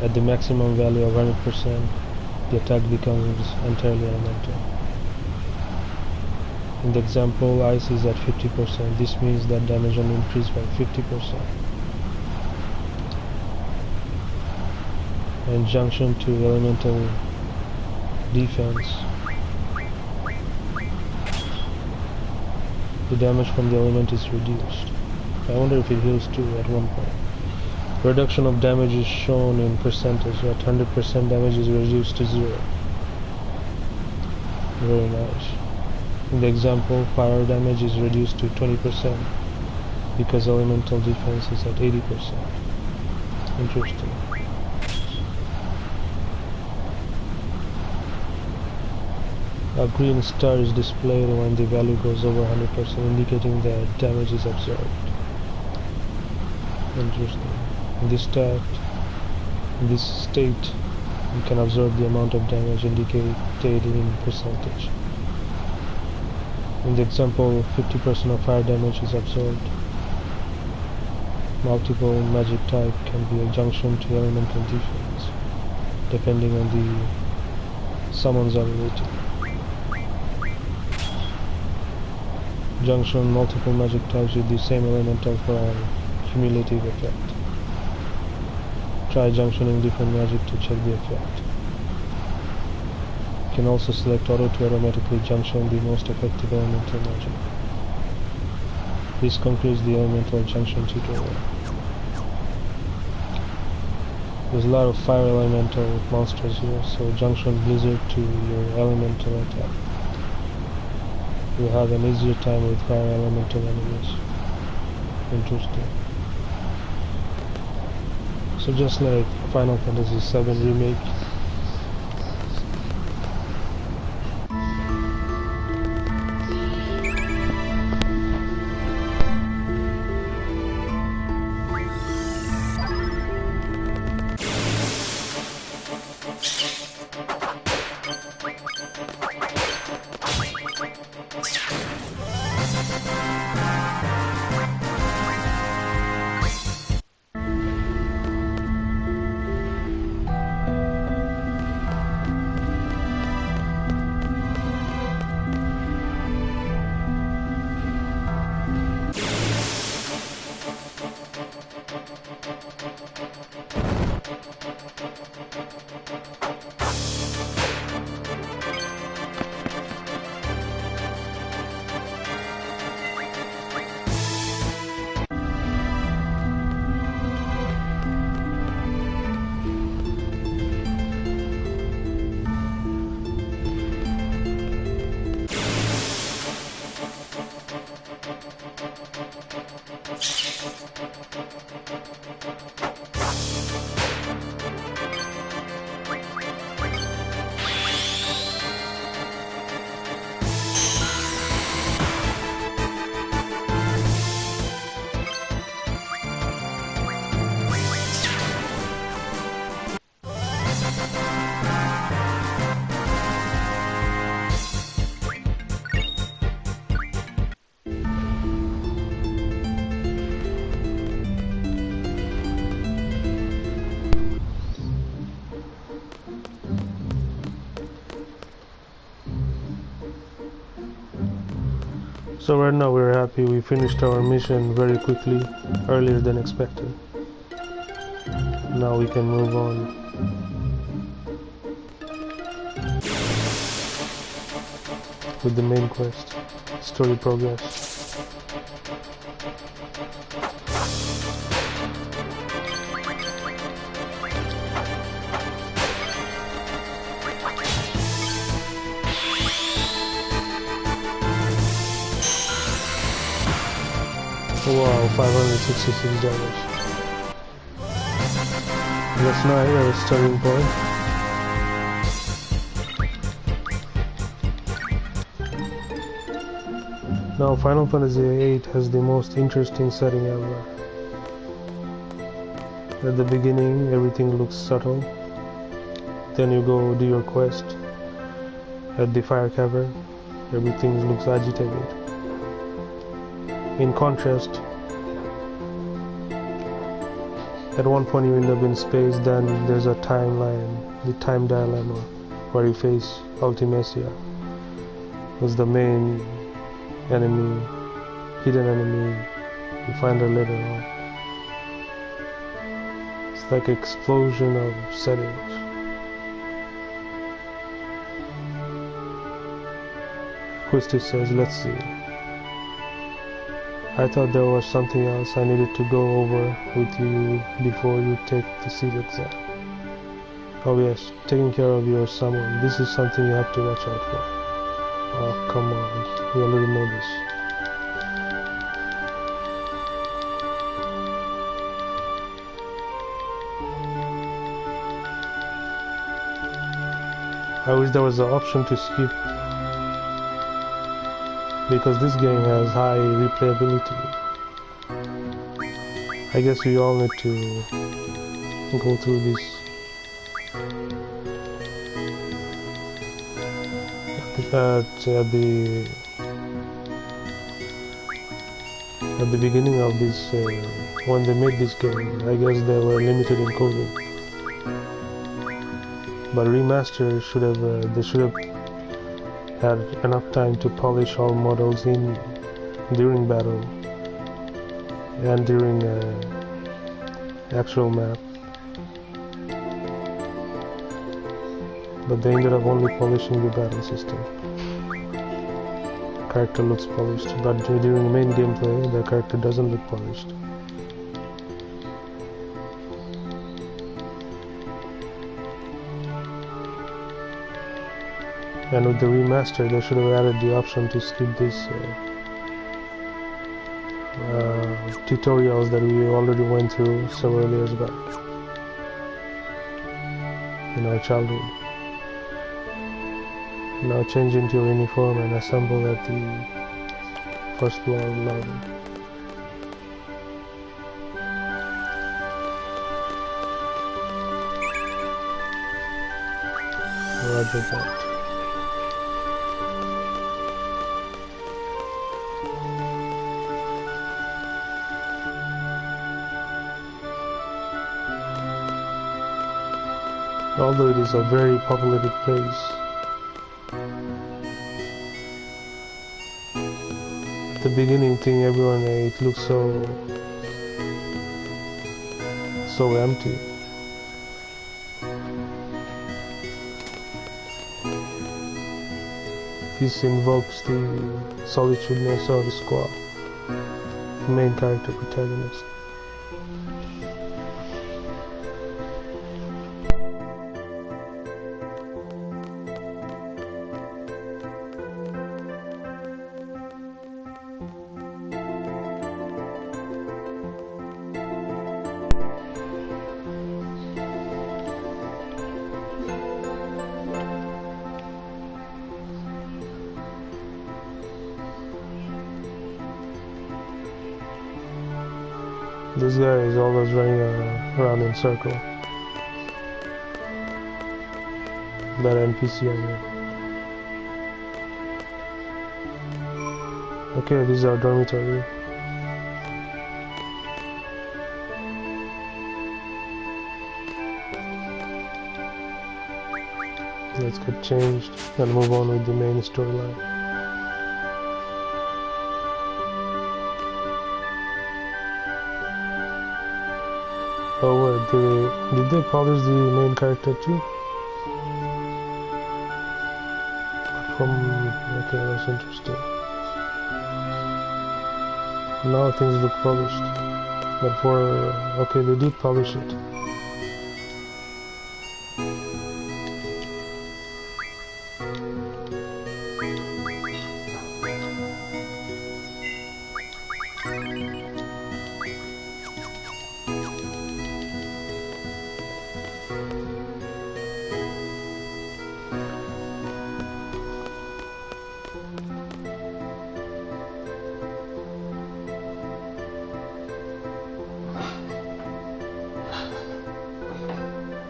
Speaker 1: At the maximum value of 100%, the attack becomes entirely elemental. In the example, ice is at 50%. This means that damage will increase by 50%. In junction to elemental defense, the damage from the element is reduced. I wonder if it heals too at one point. Reduction of damage is shown in percentage. At 100% damage is reduced to 0. Very nice. In the example, fire damage is reduced to 20% because elemental defense is at 80%. Interesting. A green star is displayed when the value goes over 100%, indicating that damage is absorbed. Interesting. In this state, you can observe the amount of damage indicated in percentage. In the example, 50% of fire damage is absorbed. Multiple magic type can be a junction to elemental defense, depending on the summon's ability. Junction multiple magic types with the same elemental for a cumulative effect. Try junctioning different magic to check the effect. You can also select auto to automatically junction the most effective elemental magic. This concludes the elemental junction tutorial. There's a lot of fire elemental monsters here, so junction blizzard to your elemental attack. You'll have an easier time with fire elemental enemies. Interesting. So just like Final Fantasy VII Remake, so right now we're happy we finished our mission very quickly, earlier than expected. Now we can move on. With the main quest, story progress. Wow, 566 damage. That's not a starting point. Now Final Fantasy VIII has the most interesting setting ever. At the beginning everything looks subtle, then you go do your quest. At the fire cavern everything looks agitated. In contrast, at one point you end up in space, then there's a timeline, the time dilemma, where you face Ultimecia, who's the main enemy, hidden enemy. You find her later on. It's like an explosion of settings. Christy says, let's see. I thought there was something else I needed to go over with you before you take the seat exam. Oh yes, taking care of your someone. This is something you have to watch out for. Oh, come on. You already know this. I wish there was an option to skip, because this game has high replayability. I guess we all need to go through this. At the beginning of this, when they made this game, I guess they were limited in coding. But Remastered should have had enough time to polish all models during battle and during actual map. But they ended up only polishing the battle system. Character looks polished, but during main gameplay the character doesn't look polished. And with the remaster they should have added the option to skip this tutorials that we already went through several years back in our childhood. Now change into your uniform and assemble at the first floor lobby. Roger that. Although it is a very populated place, the beginning thing everyone it looks so empty. This invokes the solitudeness of the squad, the main character protagonist. This guy is always running around in circle. That NPC I mean. Okay, this is our dormitory. Let's get changed and move on with the main storyline. Oh wait, did they polish the main character too? Okay, that's interesting. Now things look polished, but okay, they did polish it.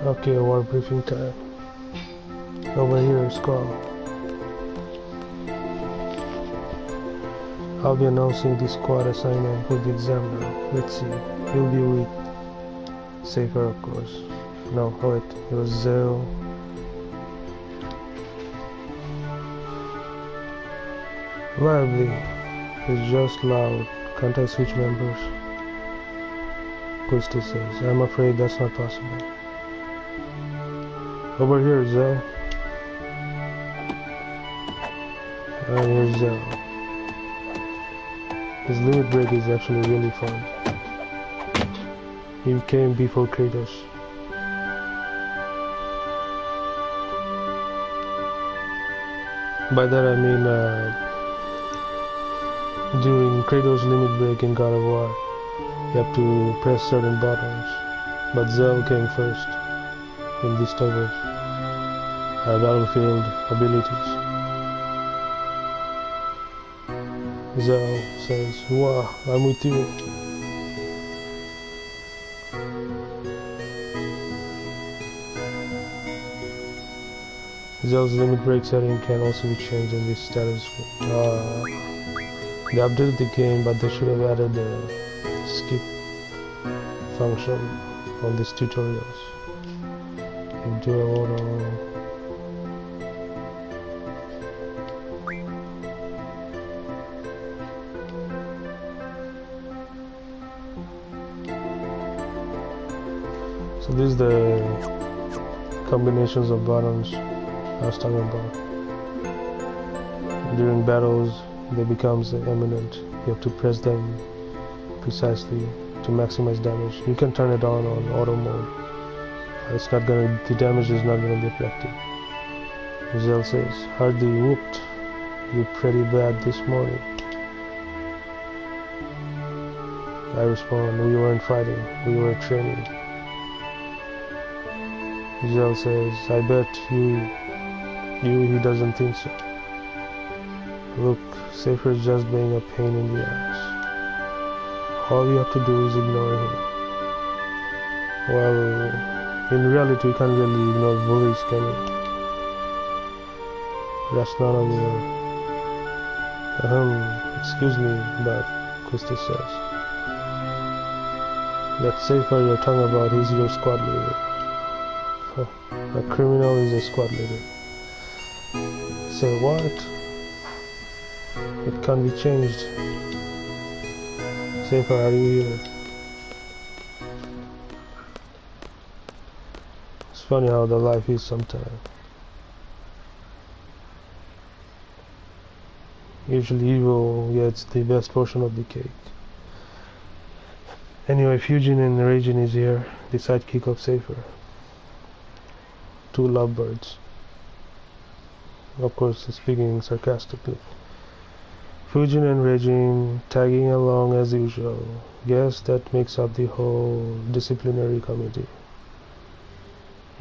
Speaker 1: Okay, war briefing time. Over here, Squall. I'll be announcing the squad assignment for the exam now. Let's see. You'll be with Safer, of course. No, wait. It was Zell. Lively. It's just loud. Can't I switch members? Christy says. I'm afraid that's not possible. Over here, Zell. And here's Zell. His limit break is actually really fun. He came before Kratos. By that I mean during Kratos' limit break in God of War, you have to press certain buttons, but Zell came first in this type of battlefield abilities. Zell says, "Wow, I'm with you." Zell's limit break setting can also be changed in this status. They updated the game, but they should have added the skip function on these tutorials. Do a auto. So this is the combinations of buttons I was talking about. During battles, they become eminent. You have to press them precisely to maximize damage. You can turn it on auto mode. It's not gonna. The damage is not gonna be affected. Zell says, "Hardly whooped. You're pretty bad this morning." I respond, "We weren't fighting. We were training." Zell says, "I bet he doesn't think so. Look, Safer's just being a pain in the ass. All you have to do is ignore him." Well, in reality, you can't really ignore bullies, can you? That's none of your... excuse me, but Christy says. That Safer you're talking about, he's your squad leader. A criminal is a squad leader. Say what? It can't be changed. Safer, are you here? It's funny how the life is sometimes. Usually evil gets the best portion of the cake. Anyway, Fujin and Ragin is here, the sidekick of Safer. Two lovebirds. Of course, speaking sarcastically. Fujin and Ragin tagging along as usual. Guess that makes up the whole disciplinary committee.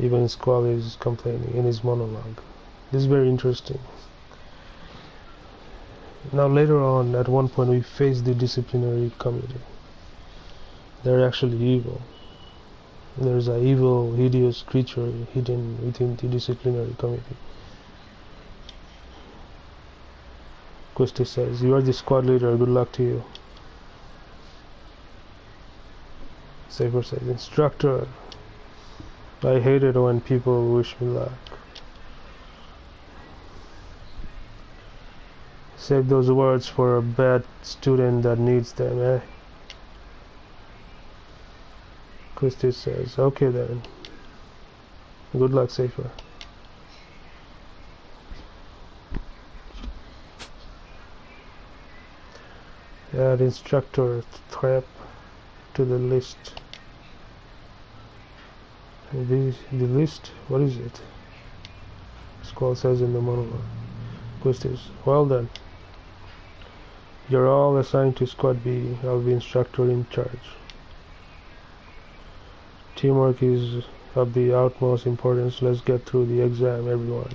Speaker 1: Even Squall is complaining in his monologue. This is very interesting. Now later on, at one point, we face the disciplinary committee. They're actually evil. There's an evil, hideous creature hidden within the disciplinary committee. Christy says, "You are the squad leader, good luck to you." Safer says, "Instructor, I hate it when people wish me luck. Save those words for a bad student that needs them, eh?" Christy says, "Okay then. Good luck, Safer." Add instructor threat to the list. The list? What is it? Squall says in the monologue. Christy, "Well then. You're all assigned to Squad B. I'll be instructor in charge. Teamwork is of the utmost importance. Let's get through the exam, everyone."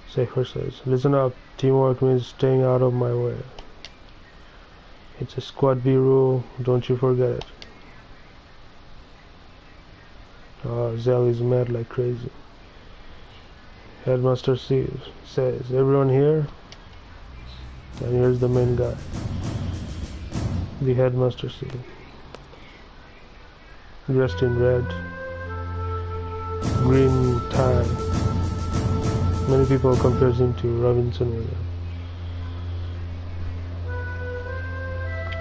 Speaker 1: Safer says, "Listen up. Teamwork means staying out of my way. It's a Squad B rule. Don't you forget it." Zell is mad like crazy. Headmaster says, everyone here? And here's the main guy. The headmaster dressed in red, green tie. Many people compare him to Robinson Williams.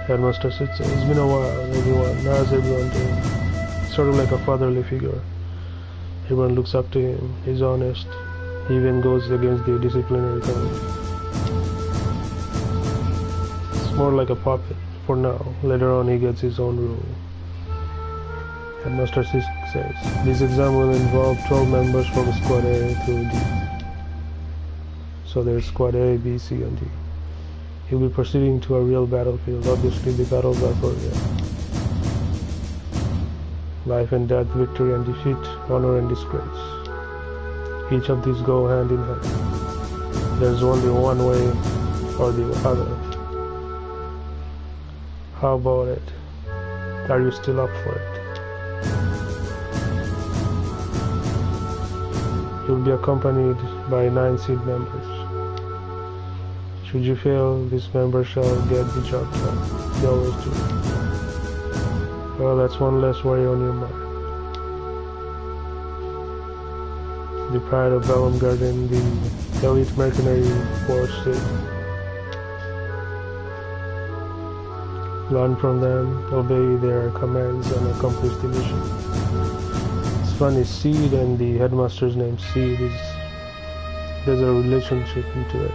Speaker 1: Headmaster says, it's been a while, everyone. How's everyone doing? Sort of like a fatherly figure. Everyone looks up to him. He's honest. He even goes against the disciplinary committee. It's more like a puppet for now. Later on, he gets his own rule. Headmaster says, this exam will involve 12 members from Squad A through D. So there's Squad A, B, C, and D. He'll be proceeding to a real battlefield. Obviously, the battles are for real. Life and death, victory and defeat, honor and disgrace. Each of these go hand in hand. There's only one way or the other. How about it? Are you still up for it? You'll be accompanied by 9 seed members. Should you fail, this member shall get the job done. They always do. Well, that's one less worry on your mind. The pride of Bellum Garden, the elite mercenary force said. Learn from them, obey their commands, and accomplish the mission. It's funny, Seed and the headmaster's name Seed there's a relationship into it.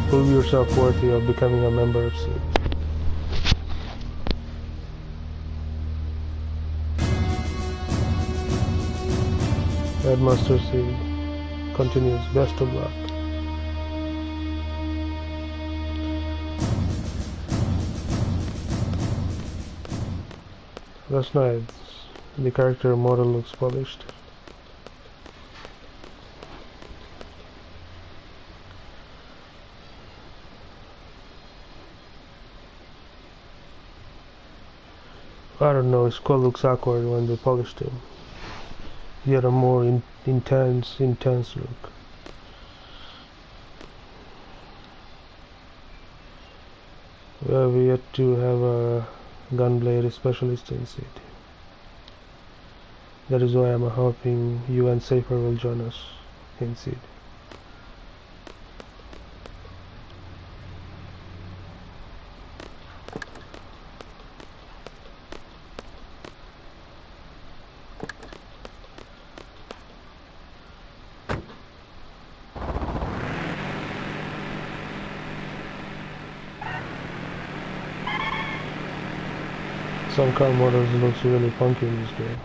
Speaker 1: Prove yourself worthy of becoming a member of Seed. Headmaster Seed continues, best of luck. That's nice. The character model looks polished. I don't know, his skull looks awkward when they polished him. He had a more intense look. We have yet to have a gunblade specialist in Seed. That is why I'm hoping you and Safer will join us in Seed. Some car models looks really funky in this game.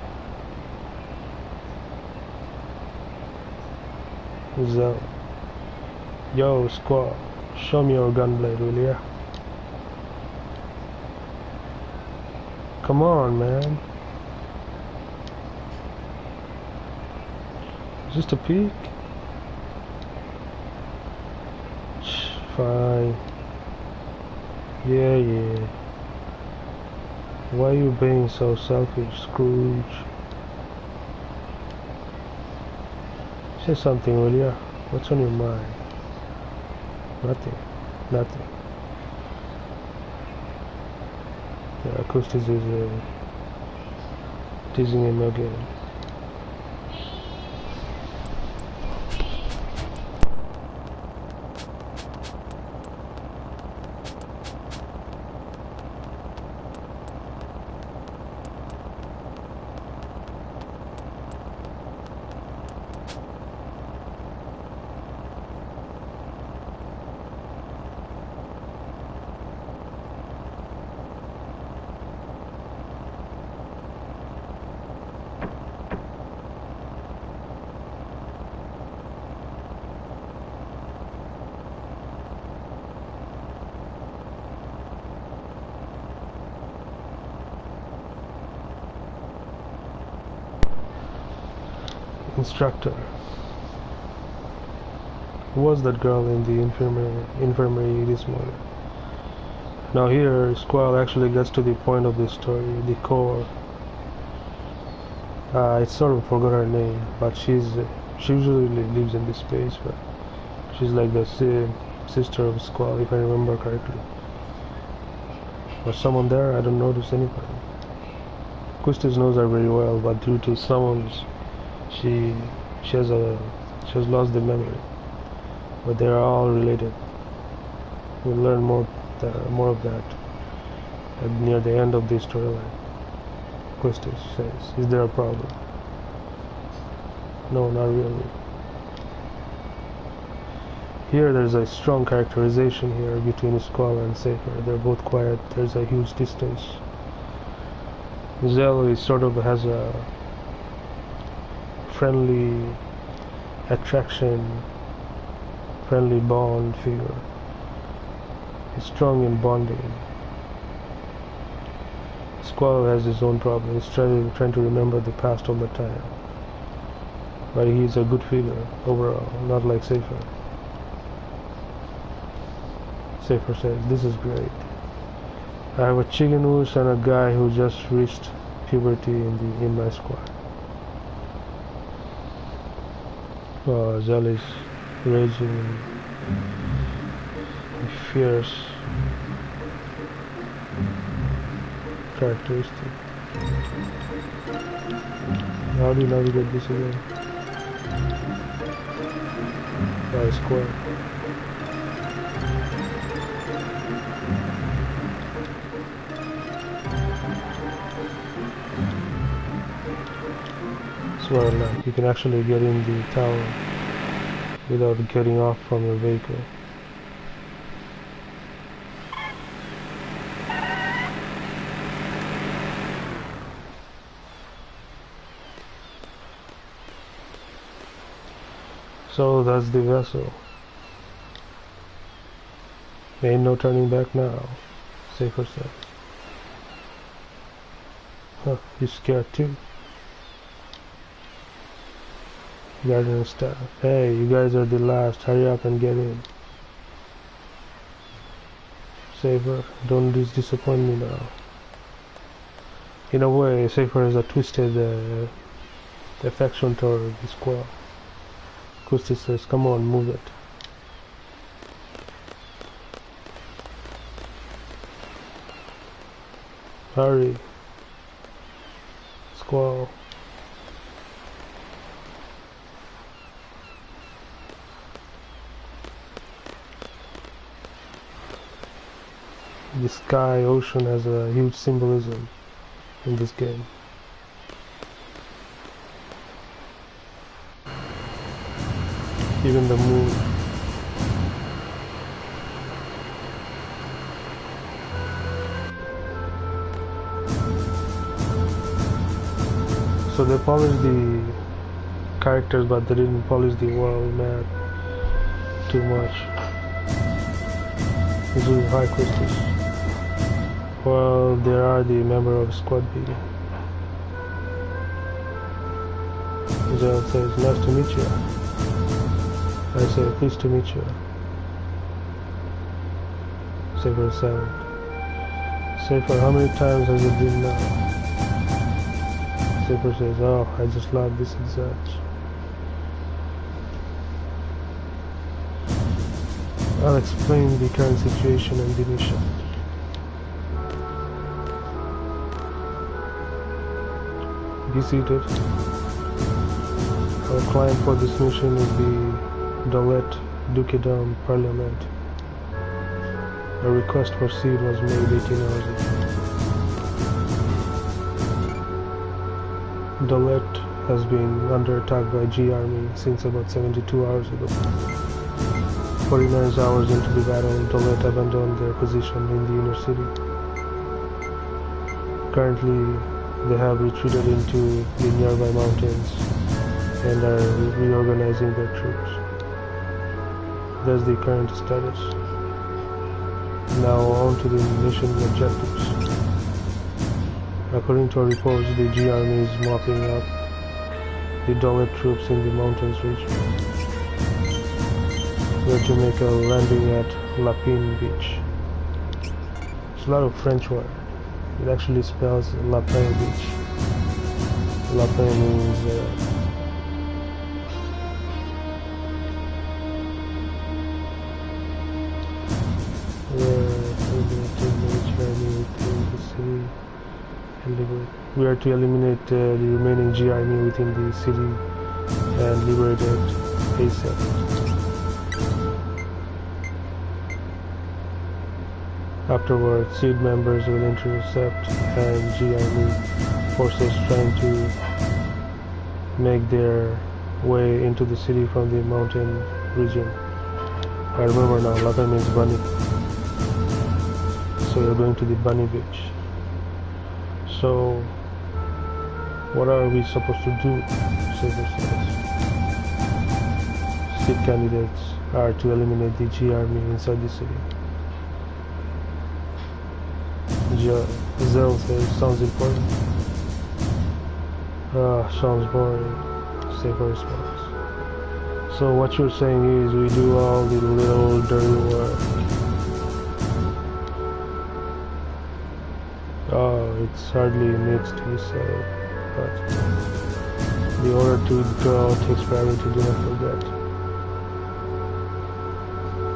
Speaker 1: So, yo squad, show me your gunblade, will ya? Come on, man. Just a peek? Fine. Yeah. Why are you being so selfish, Scrooge? Say something, will ya? What's on your mind? Nothing. Yeah, Custis is teasing him again. Instructor. Who was that girl in the infirmary this morning? Now here, Squall actually gets to the point of the story, the core. I sort of forgot her name, but she usually lives in this space, but she's like the sister of Squall, if I remember correctly. Was someone there? I don't notice anybody. Kustis knows her very well, but due to summons, she has lost the memory. But they are all related. We'll learn more of that near the end of the storyline. Kustis says, "Is there a problem?" No, not really. Here there's a strong characterization here between Squall and Safer. They're both quiet. There's a huge distance. Zell sort of has a friendly attraction, friendly bond figure. He's strong in bonding. Squall has his own problem. He's trying to remember the past all the time. But he's a good figure overall, not like Safer. Safer says, "This is great. I have a chicken goose and a guy who just reached puberty in my squad." Zell is raging, fierce characteristic. How do you navigate this again? By square. That's what I like. You can actually get in the tower without getting off from your vehicle. So that's the vessel. Ain't no turning back now, Safer says. Huh, you scared too? Guardian staff. Hey, you guys are the last. Hurry up and get in. Safer, don't disappoint me now. In a way, Safer has a twisted affection toward the Squall. Kustis says, "Come on, move it." Hurry. Squall. The sky, ocean has a huge symbolism in this game. Even the moon. So they polished the characters, but they didn't polish the world map too much. This is high Kustis. Well, there are the member of Squad B. Zell says, "Nice to meet you." I say, "Pleased to meet you." Safer is silent. Safer, how many times has it been now? Safer says, "Oh, I just love this and such." I'll explain the current situation and the mission. Be seated. Our client for this mission will be Dolet Dukedom Parliament. A request for seed was made 18 hours ago. Dolet has been under attack by G Army since about 72 hours ago. 49 hours into the battle, Dolet abandoned their position in the inner city. Currently, they have retreated into the nearby mountains and are reorganizing their troops. That's the current status. Now on to the mission objectives. According to our reports, the G Army is mopping up the Dolet troops in the mountains region. We are to make a landing at Lapin Beach. a lot of French word. It actually spells Lapin Beach. Lapin means we are to eliminate the remaining G army within the city and liberate it ASAP. Afterwards, SEED members will intercept and G army forces trying to make their way into the city from the mountain region. I remember now, Lapin means bunny. So we're going to the bunny beach. So what are we supposed to do? Saber says. SEED candidates are to eliminate the G army inside the city. Zell says, sounds important. Sounds boring. Saber response. So what you're saying is we do all the little dirty work. It's hardly needs to be said, but the order to withdraw takes priority, do not forget.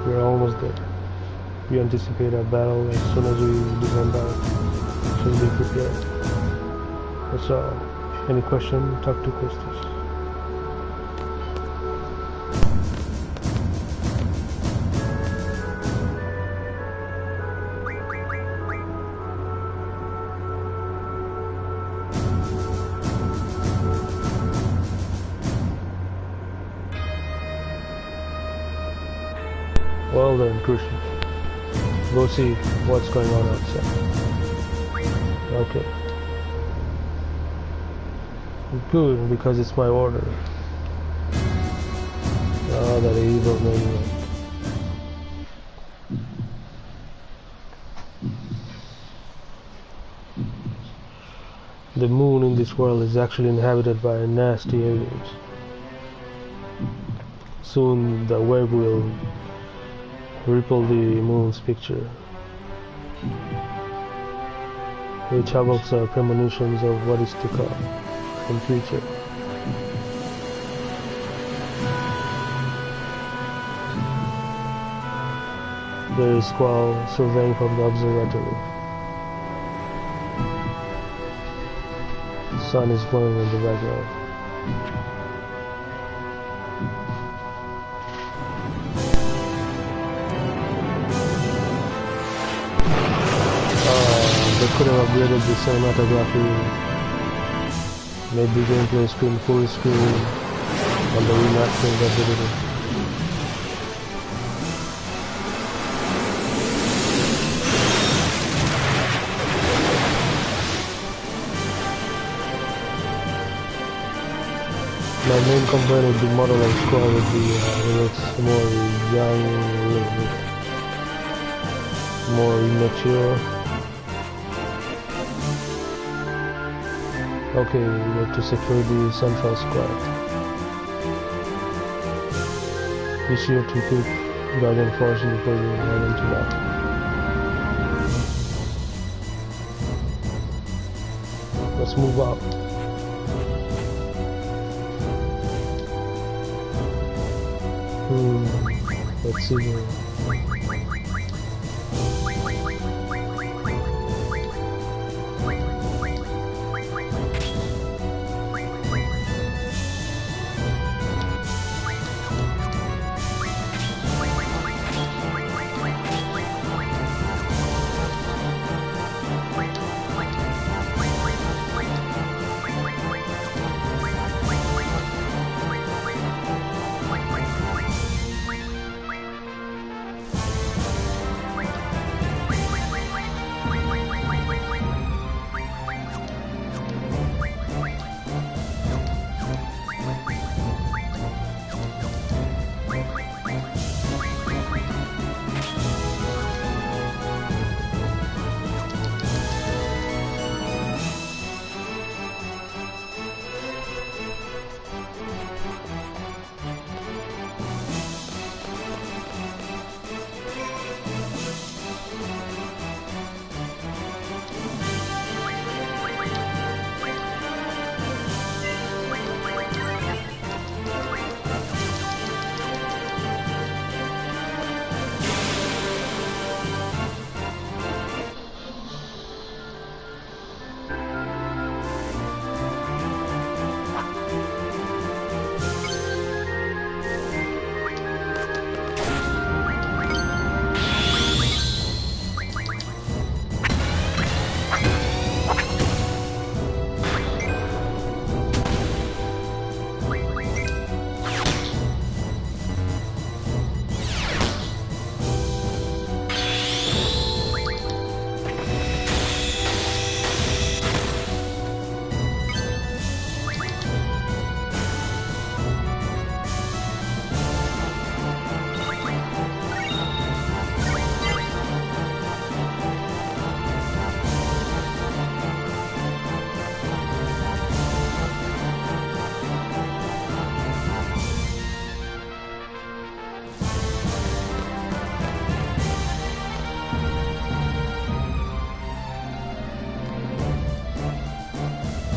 Speaker 1: We're almost there. We anticipate a battle as soon as we disembark, so be prepared. That's all. Any question? Talk to Christus. Well then, Christian. Go see what's going on outside. Okay. Good, because it's my order. Oh, that evil maniac. The moon in this world is actually inhabited by nasty aliens. Soon the web will ripple the moon's picture, which evokes premonitions of what is to come in future. There is Squall surveying from the observatory. The sun is glowing in the background. They could have upgraded the cinematography, made the gameplay screen full screen on the remastered that they did. My main complaint with the model of Squall would be it looks more young, more immature. Okay, we have to secure the central square. Be sure to keep Guardian Force before you run into that. Let's move out. Let's see here.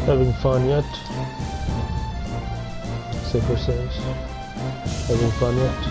Speaker 1: Having fun yet? Safer says. Having fun yet?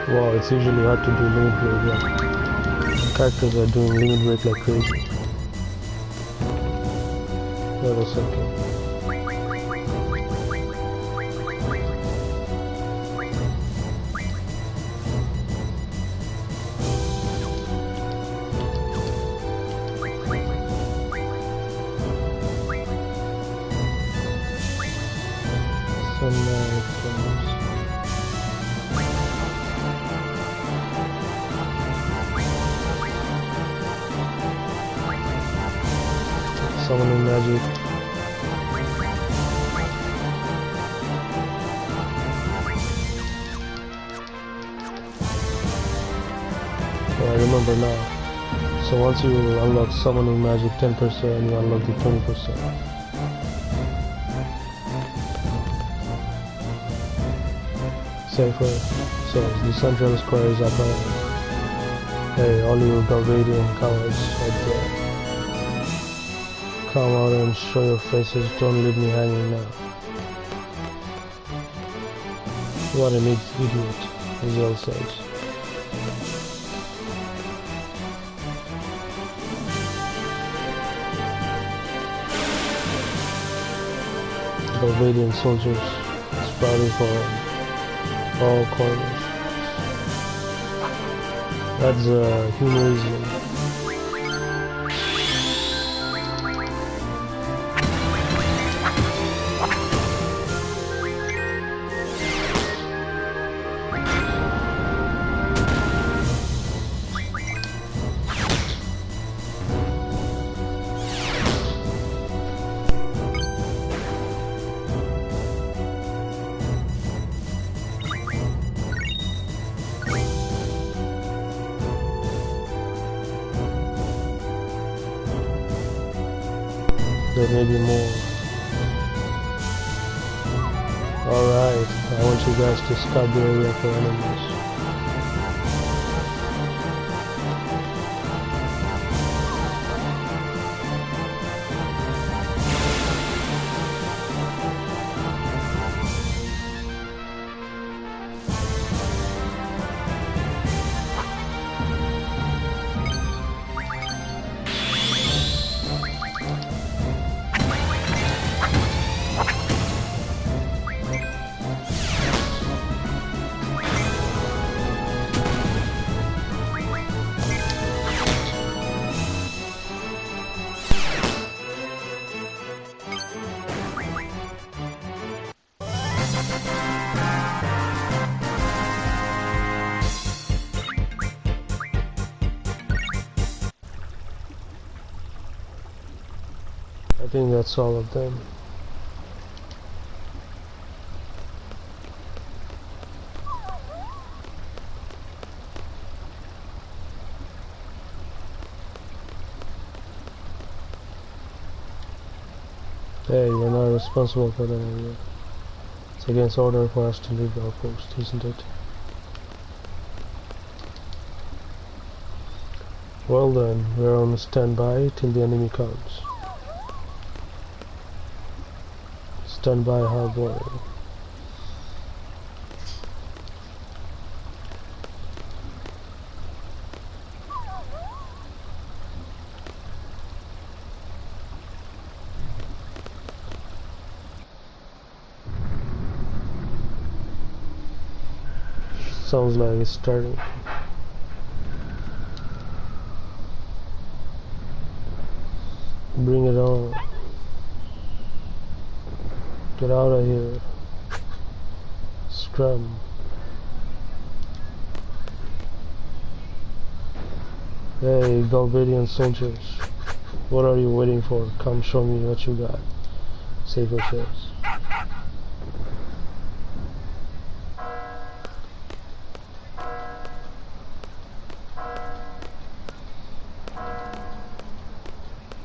Speaker 1: Wow, it's usually hard to do limit break. Yeah. Characters are doing limit break like crazy. Wait a second. Summoning magic. I remember now. So once you unlock summoning magic 10%, you unlock the 20%. Safer says the central square is up ahead. Hey, all you Galvadian cowards right there. Come out and show your faces, don't leave me hanging now. What an idiot, Israel says. Galvadian soldiers sprouting from all corners. That's humanism. There may be more. Alright, I want you guys to scout the area for enemies. I think that's all of them. Hey, we're not responsible for that area. It's against order for us to leave our post, isn't it? Well then, we're on standby till the enemy comes. Stand by, how boring. Sounds like it's starting. Bring it on. Get out of here. Scrum. Hey, Galbadian soldiers. What are you waiting for? Come show me what you got. Safer says.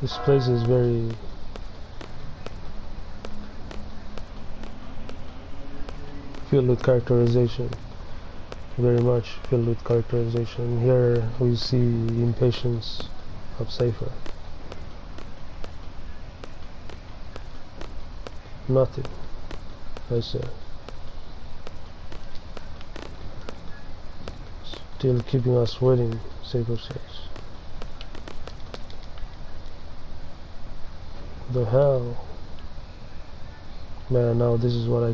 Speaker 1: This place is very filled with characterization. Very much filled with characterization. Here we see impatience of Safer. Nothing, I say. Still keeping us waiting, Safer says. The hell? Man, now this is what I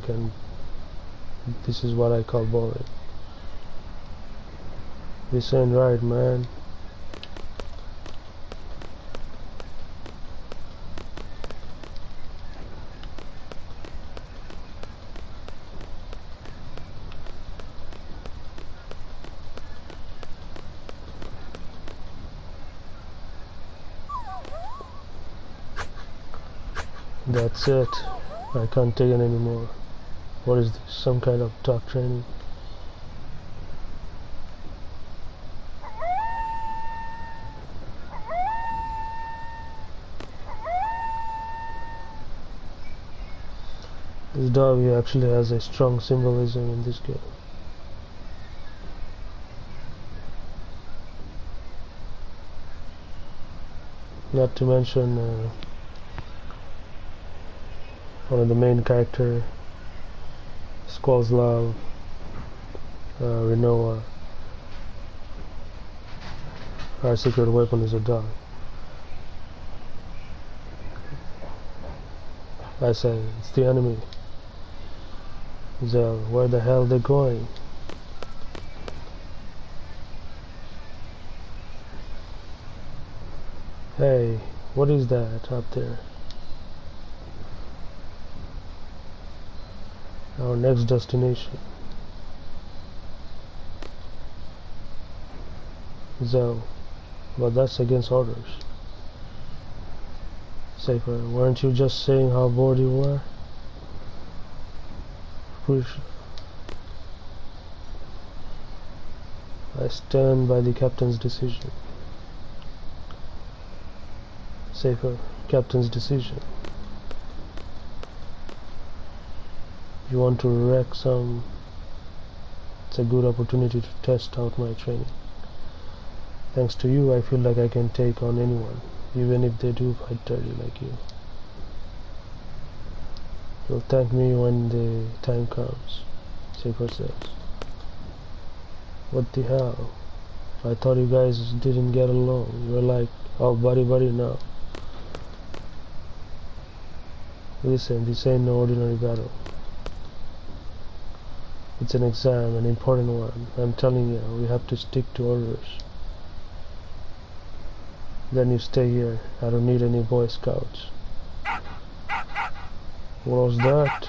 Speaker 1: call boring. This ain't right, man. That's it. I can't take it anymore. What is this? Some kind of talk training? This dog actually has a strong symbolism in this game. Not to mention one of the main character, Squall's love, Renoa. Our secret weapon is a dog. I say, it's the enemy. Zell, where the hell are they going? Hey, what is that up there? Our next destination. Zell, but that's against orders. Safer, weren't you just saying how bored you were? I stand by the captain's decision. Safer, captain's decision. You want to wreck some? It's a good opportunity to test out my training. Thanks to you, I feel like I can take on anyone, even if they do fight dirty like you. You'll thank me when the time comes, Safer says. What the hell? I thought you guys didn't get along. You're like all buddy now. Listen, this ain't no ordinary battle. It's an exam, an important one. I'm telling you, we have to stick to orders. Then you stay here. I don't need any Boy Scouts. What was that?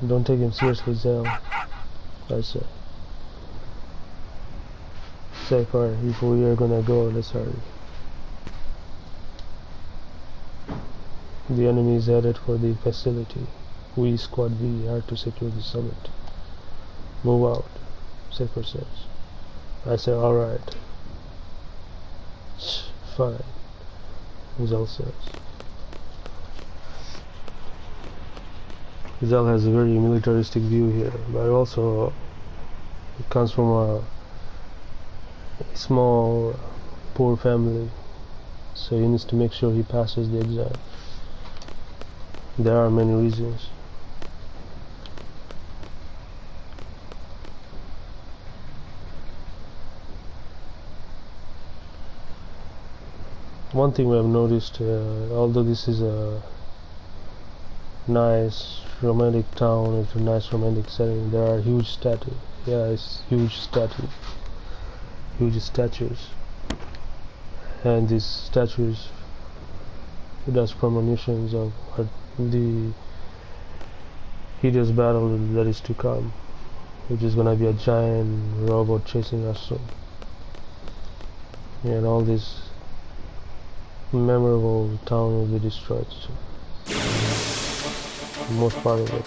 Speaker 1: Don't take him seriously, Zell. I said. Safer, if we are gonna go, let's hurry. The enemy is headed for the facility. We, Squad V, are to secure the summit. Move out, Safer says. I say, alright. Fine, Zell says. Zell has a very militaristic view here, but also it comes from a small, poor family, so he needs to make sure he passes the exam. There are many reasons. One thing we have noticed, although this is a nice romantic town, it's a nice romantic setting, there are huge statues. Yeah, it's huge statues. Huge statues. And these statues does premonitions of what the hideous battle that is to come, which is gonna be a giant robot chasing us soon, and all this memorable town will be destroyed soon. Most part of it.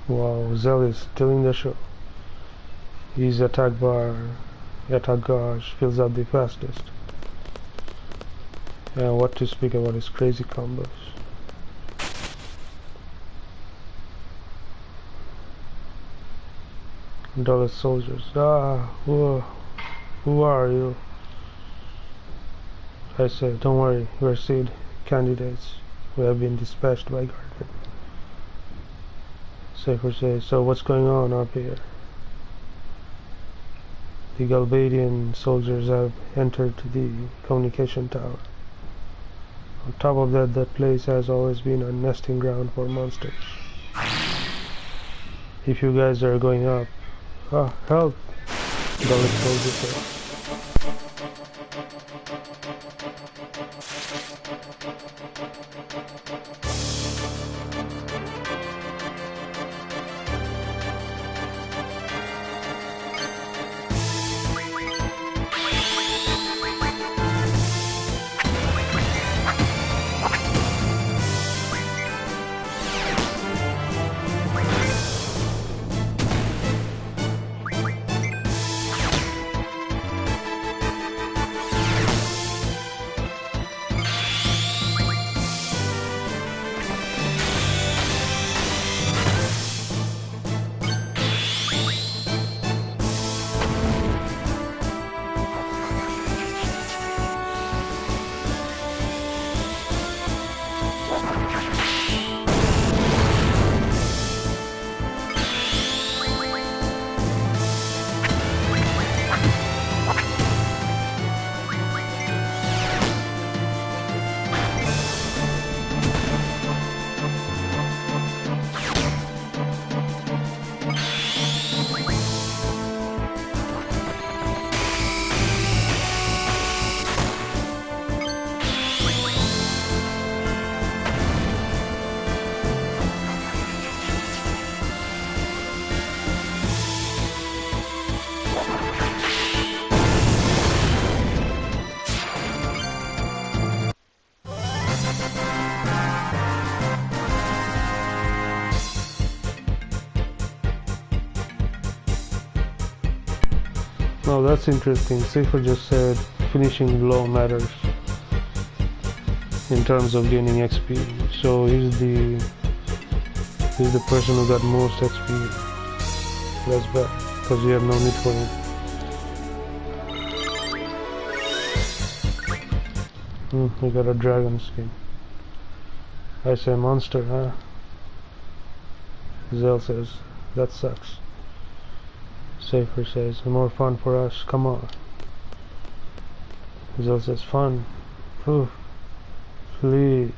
Speaker 1: Wow, Zell is doing the show. His attack gauge fills up the fastest. And what to speak about his crazy combos. Dollar soldiers. Who are you? I say, don't worry, we're seed candidates. We have been dispatched by Guardian. Safer says, so what's going on up here? The Galbadian soldiers have entered the communication tower. On top of that, that place has always been a nesting ground for monsters. If you guys are going up, help! Dalek soldier says. Oh, that's interesting. Safer just said finishing blow matters in terms of gaining XP. So he's the person who got most XP. That's bad, because we have no need for him. We got a dragon skin. I say monster, huh? Zell says, that sucks. Safer says, more fun for us, come on. Zell says, fun. Oof. Please.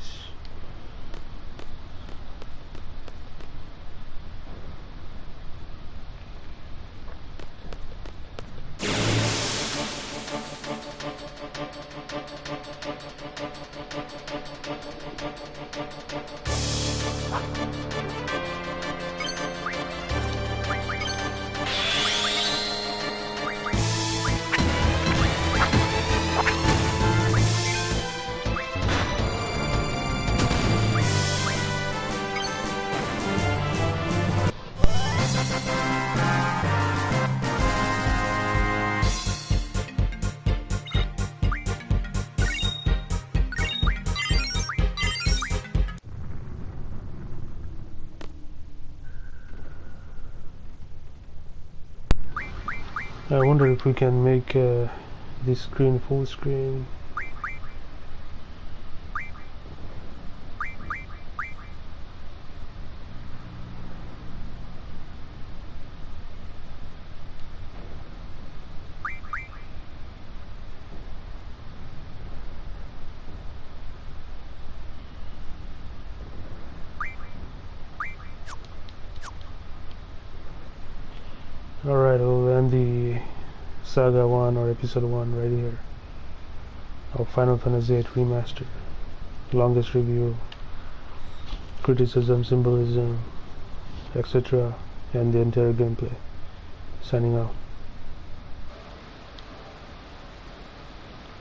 Speaker 1: I wonder if we can make this screen full screen. Alright, we'll end the Saga 1 or Episode 1 right here. Of Final Fantasy VIII Remastered. Longest review, criticism, symbolism, etc. and the entire gameplay. Signing out.